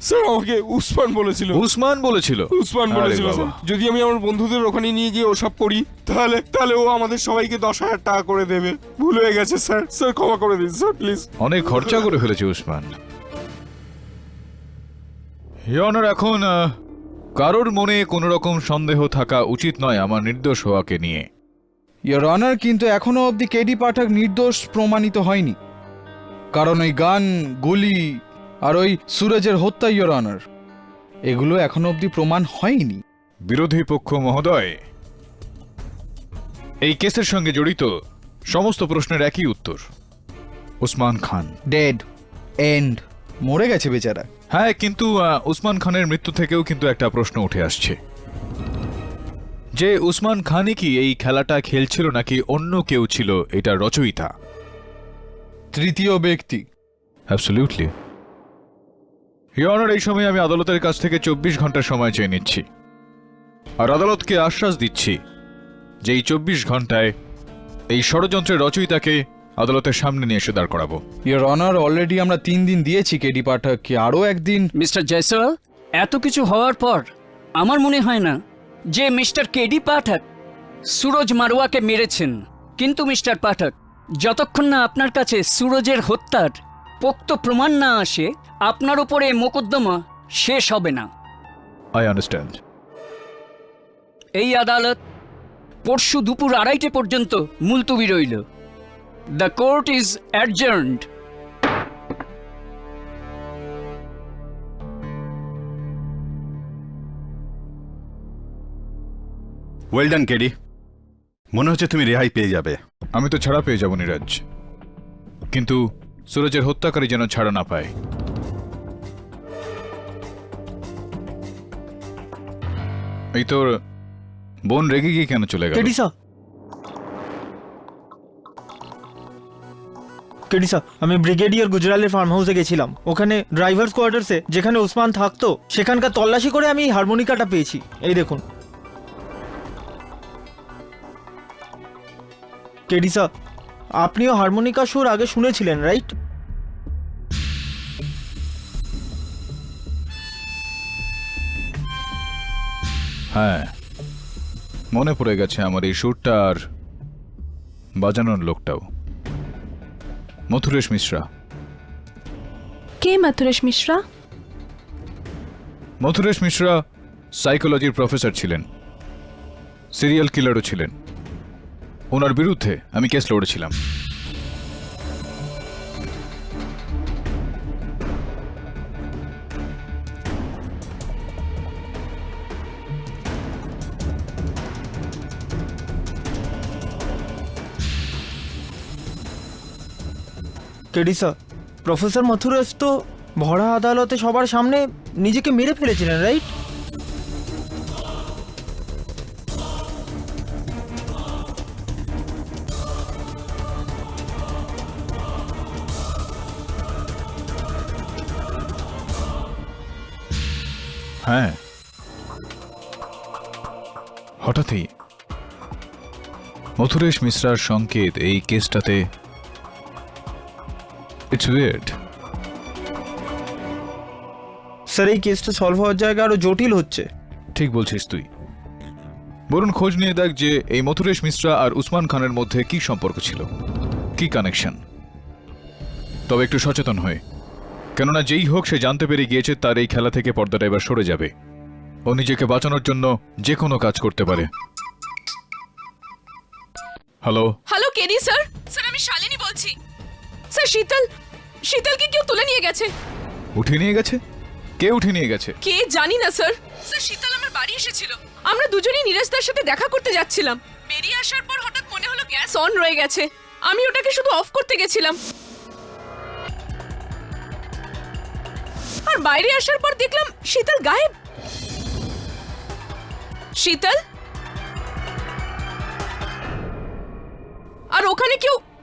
স্যার, আমাকে উসমান বলেছিল। উসমান বলেছিল? উসমান বলেছিল আরে বাবা। স্যার, যদি আমি আমার বন্ধুদের ওখানে নিয়ে গিয়ে ওসব করি তাহলে ও আমাদের সবাইকে 10,000 টাকা করে দেবে। ভুল হয়ে গেছে স্যার, ক্ষমা করে দিন স্যার প্লিজ। অনেক খরচা করে ফেলেছে উসমান। ইয়নার, এখন কারোর মনে কোনো রকম সন্দেহ থাকা উচিত নয় আমার নির্দোষ হওয়াকে নিয়ে। ইয়োর অনার, কিন্তু এখনো অবধি কেডি পাঠক নির্দোষ প্রমাণিত হয়নি, কারণ ওই গান, গুলি আর ওই সুরজের হত্যা, ইয়োর অনার, এগুলো এখনো অবধি প্রমাণ হয়নি। বিরোধী পক্ষ মহোদয়, এই কেসের সঙ্গে জড়িত সমস্ত প্রশ্নের একই উত্তর, উসমান খান ডেড, এন্ড, মরে গেছে বেচারা। হ্যাঁ, কিন্তু উসমান খানের মৃত্যু থেকেও কিন্তু একটা প্রশ্ন উঠে আসছে যে উসমান খানই কি এই খেলাটা খেলছিল নাকি অন্য কেউ ছিল এটা রচয়িতা। তৃতীয় ব্যক্তি। অ্যাবসলিউটলি। ইওর অনার, এই সময় আমি আদালতের কাছ থেকে 24 ঘন্টার সময় চেয়ে নিচ্ছি আর আদালতকে আশ্বাস দিচ্ছি যে এই 24 ঘন্টায় এই ষড়যন্ত্রের রচয়িতাকে আদালতের সামনে নিয়ে এসে দাঁড় করাবো। ইওর অনার, অলরেডি আমরা 3 দিন দিয়েছি কেডি পাঠককে, আরও একদিন। মিস্টার জয়সওয়াল, এত কিছু হওয়ার পর আমার মনে হয় না যে মিস্টার কেডি পাঠক সুরজ মারওয়াকে মেরেছেন। কিন্তু মিস্টার পাঠক, যতক্ষণ না আপনার কাছে সুরজের হত্যার পোক্ত প্রমাণ না আসে আপনার উপরে মোকদ্দমা শেষ হবে না। I understand. এই আদালত পরশু দুপুর 2:30 পর্যন্ত মুলতবি রইল। The court is adjourned. Well done KD, মনে হচ্ছে তুমি রেহাই পেয়ে যাবে। আমি তো ছাড়া পেয়ে যাব নীরজ, কিন্তু সুরজের হত্যাকারী যেন ছাড়া না পায়। এই তোর বোন রেগে গিয়ে কেন চলে গেল? কেডিসা, আমি ব্রিগেডিয়ার গুজরালের ফার্ম হাউসে গেছিলাম। ওখানে ড্রাইভার্স কোয়ার্টার্সে যেখানে ওসমান থাকতো সেখানকার তল্লাশি করে আমি হারমোনিকাটা পেয়েছি। এই দেখুন। কেডিসা, আপনিও হারমোনিকা সুর আগে শুনেছিলেন, রাইট? হ্যাঁ, মনে পড়ে গেছে আমার এই সুরটা আর বাজানোর লোকটাও। মথুরেশ মিশ্রা। কে মথুরেশ মিশ্রা? মথুরেশ মিশ্রা সাইকোলজির প্রফেসর ছিলেন, সিরিয়াল কিলারও ছিলেন। ওনার বিরুদ্ধে আমি কেস লড়েছিলাম। কেডিসা, প্রফেসর মথুরেশ তো ভরা আদালতে সবার সামনে নিজেকে মেরে ফেলেছিলেন, রাইট? হ্যাঁ, হঠাৎই মথুরেশ মিশ্রার সংকেত এই কেসটাতে। It's weird. স্যার, এই কেসটা সলভ হওয়ার জায়গা আরো জটিল হচ্ছে। ঠিক বলছিস তুই। বরুণ, খোঁজ নিয়ে দেখ যে এই মথুরেশ মিশ্রা আর উসমান খানের মধ্যে কি সম্পর্ক ছিল, কি কানেকশন। তবে একটু সচেতন হয়ে, কেননা যেই হোক সে জানতে পেরে গিয়েছে তার এই খেলা থেকে পর্দাটা এবার সরে যাবে। ও নিজেকে বাঁচানোর জন্য যে কোনো কাজ করতে পারে। Hello hello KD sir. Sir, আমি শালিনী বলছি। স্যার, শীতলকে কেউ তুলে নিয়ে গেছে। উঠিয়ে নিয়ে গেছে? কে উঠিয়ে নিয়ে গেছে? কে জানি না স্যার। স্যার, শীতল আমার বাড়ি এসেছিল। আমরা দুজনেই নীরজদার সাথে দেখা করতে যাচ্ছিলাম। বেরিয়ে আসার পর হঠাৎ মনে হলো গ্যাস অন রয়ে গেছে। আমি ওটাকে শুধু অফ করতে গেছিলাম, আর বাইরে আসার পর দেখলাম শীতল গায়েব। শীতল, আর ওখানে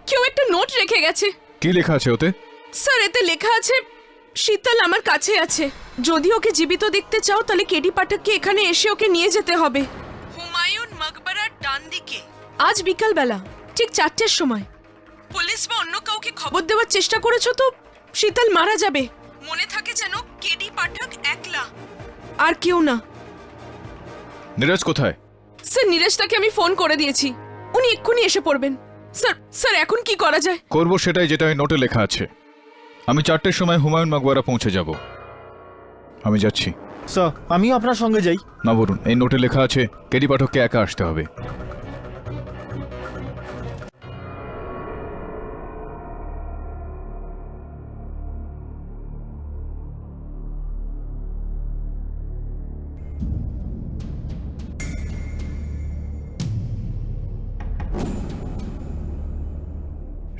কেউ একটা নোট রেখে গেছে। কি লেখা আছে ওতে? স্যার, এতে লেখা আছে, শীতল আমার কাছে আছে। যদি ওকে জীবিত দেখতে চাও তাহলে কেডি পাঠককে এখানে এসে ওকে নিয়ে যেতে হবে। হুমায়ুন মকবরার ডান দিকে, আজ বিকালবেলা ঠিক 4টের সময়। পুলিশ বা অন্য কাউকে খবর দেওয়ার চেষ্টা করেছো তো শীতল মারা যাবে। মনে থাকে যেন কেডি পাঠক একলা, আর কেউ না। নীরজ কোথায়? স্যার, নীরজদাকে আমি ফোন করে দিয়েছি, উনি এক্ষুনি এসে পড়বেন। স্যার এখন কি করা যায়? করব সেটাই যেটা ওই নোটে লেখা আছে। আমি 4টের সময় হুমায়ুন মকবরা পৌঁছে যাব। আমি যাচ্ছি। স্যার, আমিও আপনার সঙ্গে যাই। না বলুন, এই নোটে লেখা আছে কেডি পাঠককে একা আসতে হবে।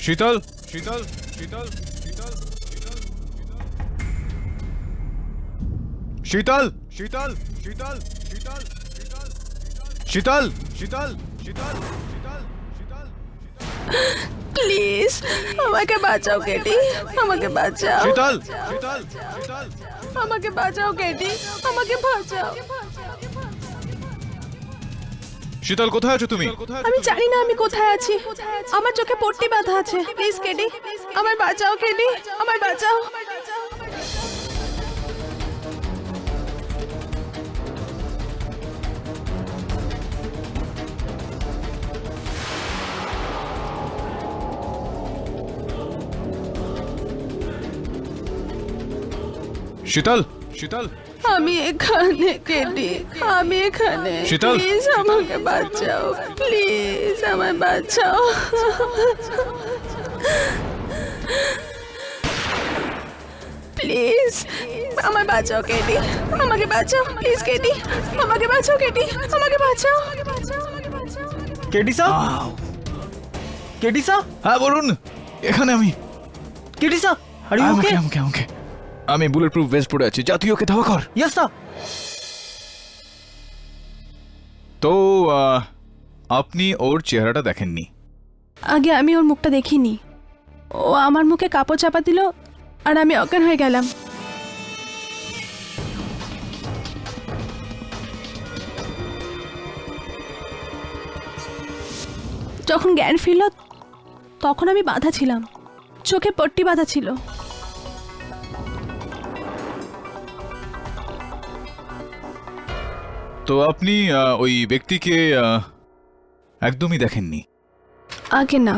শীতল, শীতল, শীতল, শীতল, শীতল, শীতল। শীতল শীতল শীতল শীতল শীতল শীতল শীতল শীতল প্লিজ আমাকে বাঁচাও কেডি, আমাকে বাঁচাও, শীতল শীতল শীতল আমাকে বাঁচাও কেডি, আমাকে বাঁচাও। শীতল কোথায় আছো তুমি? আমি জানি না আমি কোথায় আছি, আমার চোখে পট্টি বাঁধা আছে। প্লিজ কেডি, আমায় বাঁচাও কেডি, আমায় বাঁচাও। শীতল শীতল আমি এখানে কেডি, আমি এখানে। শীতল। প্লিজ আমাকে বাঁচাও, প্লিজ আমায় বাঁচাও। প্লিজ আমায় বাঁচাও কেডি, আমাকে বাঁচাও। প্লিজ কেডি, আমাকে বাঁচাও কেডি, আমাকে বাঁচাও। কেডিসা, কেডিসা, হ্যাঁ বলুন। এখানে আমি কেডিসা, আর ইউ ওকে? আমাকে আমাকে আমি বুলেট প্রুফ ভেস্ট পরে আছি। যা তুই ওকে ধাওয়া কর। Yes sir. তো আপনি ওর চেহারাটা দেখেননি? আগে আমি ওর মুখটা দেখিনি, ও আমার মুখে কাপড় চাপা দিল আর আমি অজ্ঞান হয়ে গেলাম। যখন জ্ঞান ফিরল তখন আমি বাঁধা ছিলাম, চোখে পট্টি বাঁধা ছিল। তো আপনি ওই ব্যক্তিকে একদমই দেখেননি? আগে না,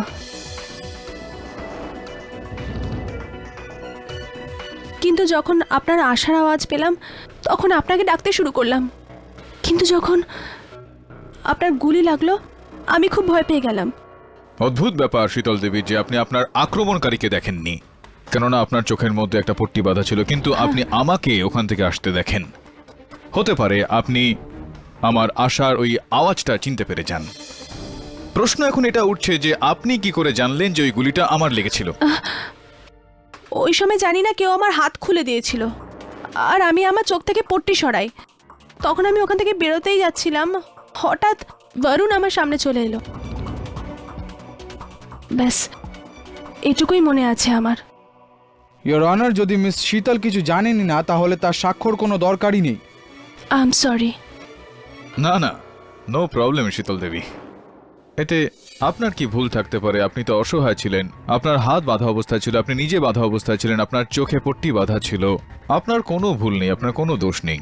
কিন্তু যখন আপনার আশার আওয়াজ পেলাম তখন আপনাকে ডাকতে শুরু করলাম। কিন্তু যখন আপনার গুলি লাগলো আমি খুব ভয় পেয়ে গেলাম। অদ্ভুত ব্যাপার শীতল দেবী যে আপনি আপনার আক্রমণকারীকে দেখেননি, কেননা আপনার চোখের মধ্যে একটা পট্টি বাঁধা ছিল, কিন্তু আপনি আমাকে ওখান থেকে আসতে দেখেন। হতে পারে আপনি আমার আশার ওই আওয়াজটা চিনতে পেরে যান। প্রশ্ন এখন এটা উঠছে যে আপনি কি করে জানলেন যে ওই গুলিটা আমার লেগেছিল? ওই সময় জানি না, কেউ আমার হাত খুলে দিয়েছিল আর আমি আমার চোখ থেকে পট্টি সরাই। তখন আমি ওখান থেকে বেরোতেই যাচ্ছিলাম, হঠাৎ বরুণ আমার সামনে চলে এলো। ব্যাস এটুকুই মনে আছে আমার। ইয়োর অনার, যদি মিস শীতল কিছু জানেনি না তাহলে তার স্বাক্ষর কোনো দরকারই নেই। I am sorry. না না, নো প্রবলেম শীতল দেবী। এতে আপনার কি ভুল থাকতে পারে? আপনি তো অসহায় ছিলেন, আপনার হাত বাঁধা অবস্থায় ছিল, আপনি নিজে বাঁধা অবস্থায় ছিলেন, আপনার চোখে পট্টি বাঁধা ছিল। আপনার কোনো ভুল নেই, আপনার কোনো দোষ নেই।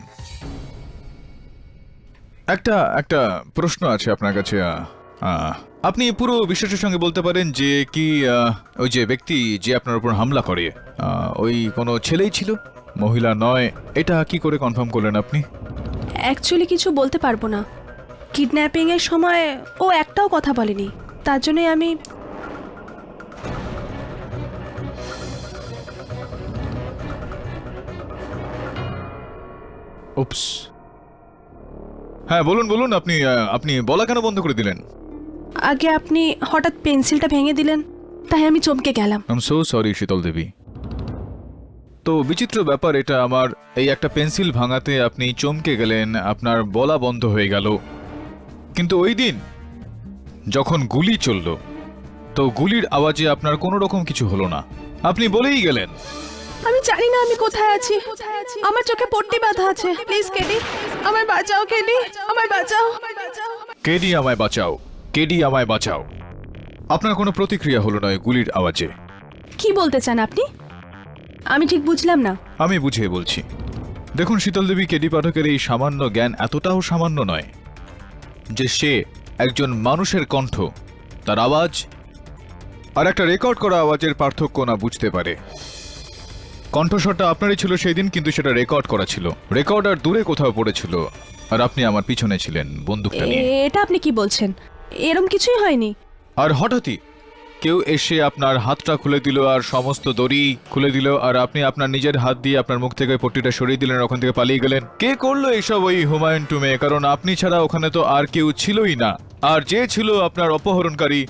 একটা প্রশ্ন আছে আপনার কাছে। আপনি পুরো বিশ্বাসের সঙ্গে বলতে পারেন যে কি ওই যে ব্যক্তি যে আপনার উপর হামলা করে ওই কোনো ছেলেই ছিল, মহিলা নয়? এটা কি করে কনফার্ম করলেন আপনি? অ্যাকচুয়ালি কিছু বলতে পারবো না। কিডন্যাপিং এর সময় ও একটাও কথা বলেনি, তার জন্যই আমি। উপস। হ্যাঁ বলুন বলুন, আপনি বলা কেন বন্ধ করে দিলেন? আগে আপনি হঠাৎ পেন্সিলটা ভেঙে দিলেন, তাই আমি চমকে গেলাম। আই এম সো সরি শীতল দেবী। তো বিচিত্র ব্যাপার এটা, আমার এই একটা পেন্সিল ভাঙাতে আপনি চমকে গেলেন, আপনার বলা বন্ধ হয়ে গেল। কিন্তু ওই দিন যখন গুলি চলল, তো গুলির আওয়াজে আপনার কোনো রকম কিছু হলো না, আপনি বলেই গেলেন। আমি জানি না আমি কোথায় আছি, আমার চোখে পট্টি বাঁধা আছে। প্লিজ কেডি, আমায় বাঁচাও কেডি, আমায় বাঁচাও। কেডি আমায় বাঁচাও, কেডি আমায় বাঁচাও। আপনার কোনো প্রতিক্রিয়া হলো না ওই গুলির আওয়াজে। কি বলতে চান আপনি? আমি ঠিক বুঝলাম না। আমি বুঝিয়ে বলছি। দেখুন শীতল দেবী, কেডি পাঠকের এই সামান্য জ্ঞান এতটাও সামান্য নয় যে সে একজন মানুষের কণ্ঠ, তার আওয়াজ আর একটা রেকর্ড করা আওয়াজের পার্থক্য না বুঝতে পারে। কণ্ঠস্বরটা আপনারই ছিল সেই দিন, কিন্তু সেটা রেকর্ড করা ছিল, রেকর্ডার দূরে কোথাও পড়েছিল, আর আপনি আমার পিছনে ছিলেন বন্দুকটা নিয়ে। এটা আপনি কি বলছেন? এরকম কিছুই হয়নি। আর হঠাৎই কেউ এসে আপনার হাতটা খুলে দিল আর সমস্ত দড়ি খুলে দিল, আর আপনি আপনার নিজের হাত দিয়ে আপনার মুখ থেকে পট্টিটা সরিয়ে দিলেন, ওখান থেকে পালিয়ে গেলেন। কে করলো এসব? ওই হুমায়ুন টুমে, কারণ আপনি ছাড়া ওখানে তো আর কেউ ছিলই না। আর যে ছিল আপনার অপহরণকারী,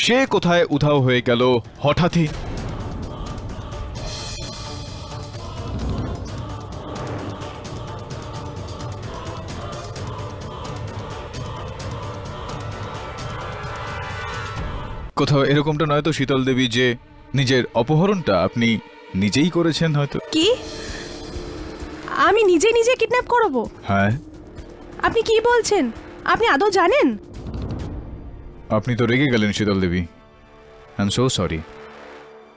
সে কোথায় উধাও হয়ে গেল হঠাৎই। কোথাও এরকমটা নয় তো শীতল দেবী যে নিজের অপহরণটা আপনি নিজেই করেছেন হয়তো? কি আমি নিজে নিজে কিডন্যাপ করব? হ্যাঁ। আপনি কি বলছেন? আপনি আদৌ জানেন? আপনি তো রেগে গেলেন Sheetal Devi. I am so sorry.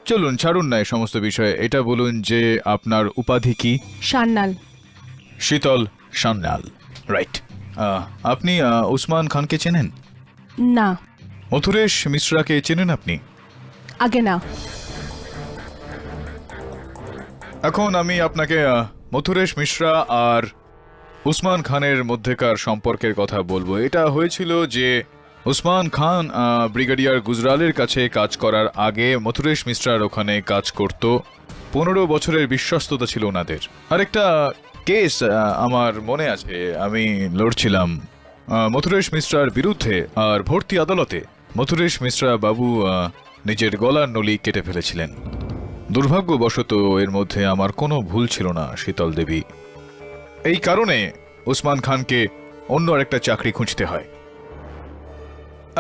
চলুন ছাড়ুন না এই সমস্ত বিষয়ে, এটা বলুন যে আপনার উপাধি কি? সান্যাল। শীতল সান্যাল, রাইট। আপনি উসমান খানকে চেনেন? না। মথুরেশ মিশ্রাকে চেনেন আপনি? আগে না। এখন আমি আপনাকে মথুরেশ মিশ্রা আর উসমান খানের মধ্যেকার সম্পর্কের কথা বলবো। এটা হয়েছিল যে উসমান খান ব্রিগেডিয়ার গুজরালের কাছে কাজ করার আগে মথুরেশ মিশ্রার ওখানে কাজ করত। 15 বছরের বিশ্বস্ততা ছিল ওনাদের। আরেকটা কেস আমার মনে আছে, আমি লড়ছিলাম মথুরেশ মিশ্রার বিরুদ্ধে, আর ভর্তি আদালতে মথুরেশ মিশ্রা বাবু নিজের গলার নলি কেটে ফেলেছিলেন। দুর্ভাগ্যবশত এর মধ্যে আমার কোনো ভুল ছিল না শীতল দেবী। এই কারণে উসমান খানকে অন্য আরেকটা চাকরি খুঁজতে হয়।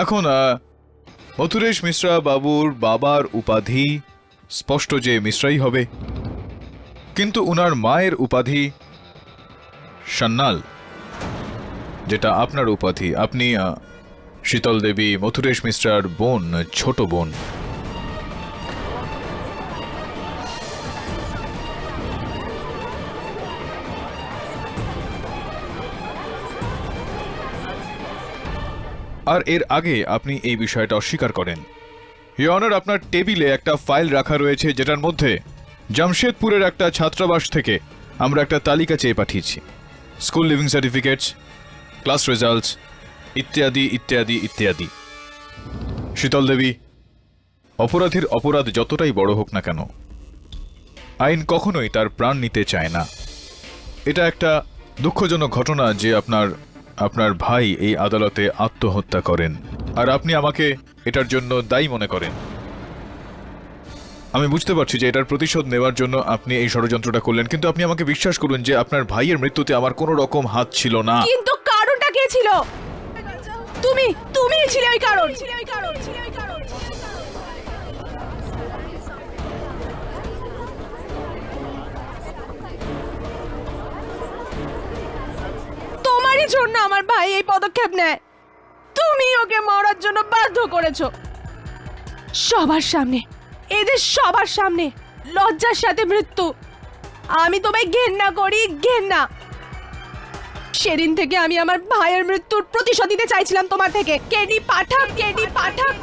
এখন মথুরেশ মিশ্রা বাবুর বাবার উপাধি স্পষ্ট যে মিশ্রাই হবে, কিন্তু উনার মায়ের উপাধি সান্যাল, যেটা আপনার উপাধি। আপনি শীতল দেবী মথুরেশ মিশ্রার বোন, ছোট বোন। আর এর আগে আপনি এই বিষয়টা অস্বীকার করেন। ইওর অনার, আপনার টেবিলে একটা ফাইল রাখা রয়েছে যেটার মধ্যে জামশেদপুরের একটা ছাত্রাবাস থেকে আমরা একটা তালিকা চেয়ে পাঠিয়েছি। School living certificates, class results, ইত্যাদি ইত্যাদি ইত্যাদি। শীতল দেবী, অপরাধীর অপরাধ যতটাই বড় হোক না কেন, আইন কখনোই তার প্রাণ নিতে চায় না। এটা একটা দুঃখজনক ঘটনা যে আপনার ভাই এই আদালতে আত্মহত্যা করেন, আর আপনি আমাকে এটার জন্য দায়ী মনে করেন। আমি বুঝতে পারছি যে এটার প্রতিশোধ নেওয়ার জন্য আপনি এই ষড়যন্ত্রটা করলেন, কিন্তু আপনি আমাকে বিশ্বাস করুন যে আপনার ভাইয়ের মৃত্যুতে আমার কোনো রকম হাত ছিল না। কিন্তু কারণটা কে ছিল? তুমি ছিলে ওই কারণ। তোমারই জন্য আমার ভাই এই পদক্ষেপ নেয়। তুমি ওকে মরার জন্য বাধ্য করেছো। সবার সামনে, এদের সবার সামনে লজ্জার সাথে মৃত্যু। আমি তোমায় ঘেন্না করি, ঘেন্না। সেদিন থেকে আমি আমার ভাইয়ের মৃত্যুর প্রতিশোধ দিতে চাইছিলাম তোমার থেকে। কেডি পাঠক, কেডি পাঠক।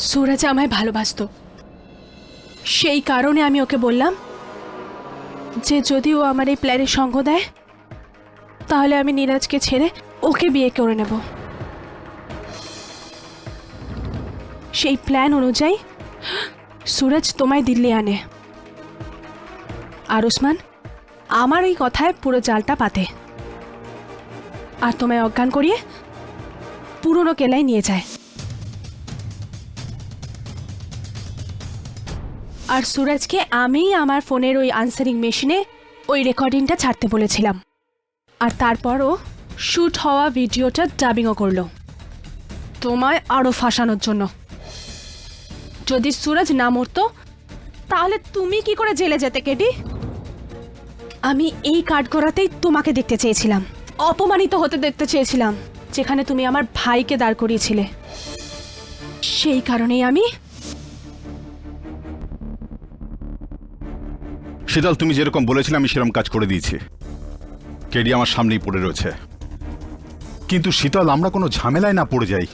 সুরজ আমায় ভালোবাসতো, সেই কারণে আমি ওকে বললাম যে যদি ও আমার এই প্ল্যানে সঙ্গ দেয় তাহলে আমি নীরাজকে ছেড়ে ওকে বিয়ে করে নেব। সেই প্ল্যান অনুযায়ী সুরজ তোমায় দিল্লি আনে, আর উসমান আমার এই কথায় পুরো জালটা পাতে, আর তোমায় অজ্ঞান করিয়ে পুরনো কেলায় নিয়ে যায়। আর সুরজকে আমি আমার ফোনের ওই আনসারিং মেশিনে ওই রেকর্ডিংটা ছাড়তে বলেছিলাম, আর তারপরও শ্যুট হওয়া ভিডিওটা ডাবিংও করলো তোমায় আরও ফাঁসানোর জন্য। যদি সুরজ না মরতো তাহলে তুমি কি করে জেলে যেতে কেডি? আমি এই কাঠগড়াতেই তোমাকে দেখতে চেয়েছিলাম, অপমানিত হতে দেখতে চেয়েছিলাম, যেখানে তুমি আমার ভাইকে দাঁড় করিয়েছিলে। সেই কারণেই আমি। শীতল, তুমি যেরকম বলেছিলে আমি সেরকম কাজ করে দিয়েছি। কেডি আমার সামনেই পড়ে রয়েছে, কিন্তু শীতল আমরা কোনো ঝামেলায় না পড়ে যাই।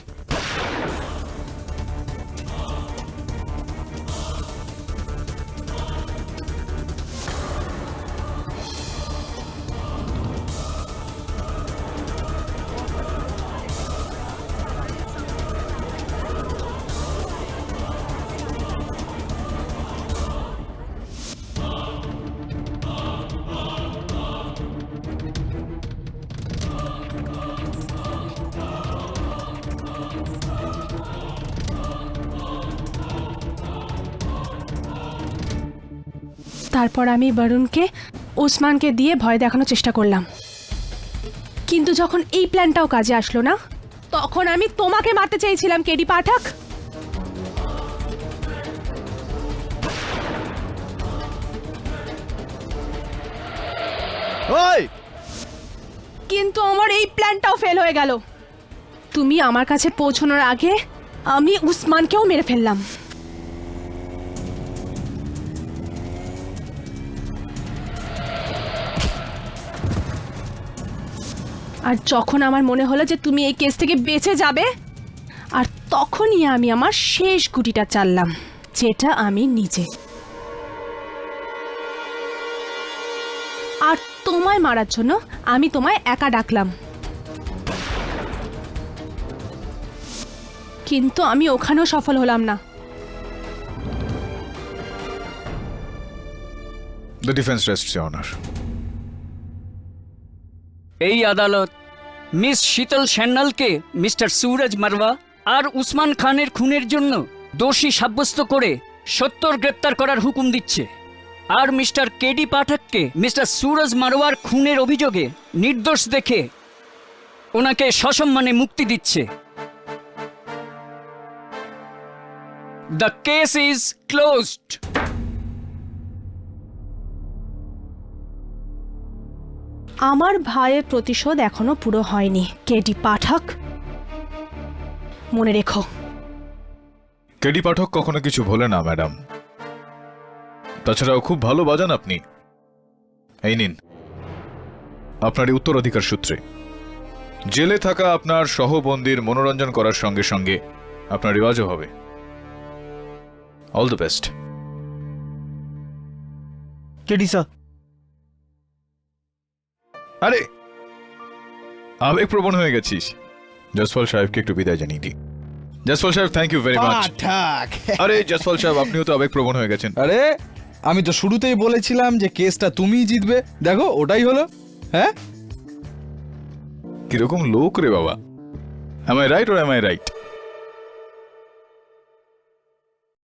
তারপর আমি বরুণকে ওসমানকে দিয়ে ভয় দেখানোর চেষ্টা করলাম, কিন্তু যখন এই প্ল্যানটাও কাজে আসলো না, তখন আমি তোমাকে মারতে চাইছিলাম কেডি পাঠক। ওই কিন্তু আমার এই প্ল্যানটাও ফেল হয়ে গেল। তুমি আমার কাছে পৌঁছানোর আগে আমি উসমানকেও মেরে ফেললাম। আর যখন আমার মনে হলো যে তুমি এই কেস থেকে বেঁচে যাবে, আর তখনই আমি আমার শেষ গুটিটা চাললাম, যেটা আমি নিজে। আর তোমায় মারার জন্য আমি তোমায় একা ডাকলাম, কিন্তু আমি ওখানেও সফল হলাম না। The defence রেস্টস your honour. এই আদালত মিস শীতল সান্যালকে মিস্টার সুরজ মারওয়া আর উসমান খানের খুনের জন্য দোষী সাব্যস্ত করে 70 গ্রেপ্তার করার হুকুম দিচ্ছে, আর মিস্টার কেডি পাঠককে মিস্টার সুরজ মারওয়ার খুনের অভিযোগে নির্দোষ দেখে ওনাকে সসম্মানে মুক্তি দিচ্ছে। The case is closed. আমার ভাইয়ের প্রতিশোধ এখনো পুরো হয়নি কেডি পাঠক, মনে রেখো। কেডি পাঠক কখনো কিছু ভোলে না ম্যাডাম, তাছাড়াও খুব ভালো বাজান আপনি। এই নিন আপনার এই উত্তরাধিকার সূত্রে জেলে থাকা আপনার সহবন্দীর মনোরঞ্জন করার সঙ্গে সঙ্গে আপনার রিওয়াজও হবে। All the best. KD sir, আরে আবেগপ্রবণ হয়ে গেছিস। জসপাল সাহেবকে একটু বিদায় জানিয়ে দিই। জসপাল সাহেব, থ্যাংক ইউ ভেরি মাচ। আরে জসপাল সাহেব, আপনিও তো আবেগপ্রবণ হয়ে গেছেন। আরে আমি তো শুরুতেই বলেছিলাম যে কেসটা তুমিই জিতবে, দেখো ওটাই হলো। হ্যাঁ, কিরকম লোক রে বাবা, am I right or am I right?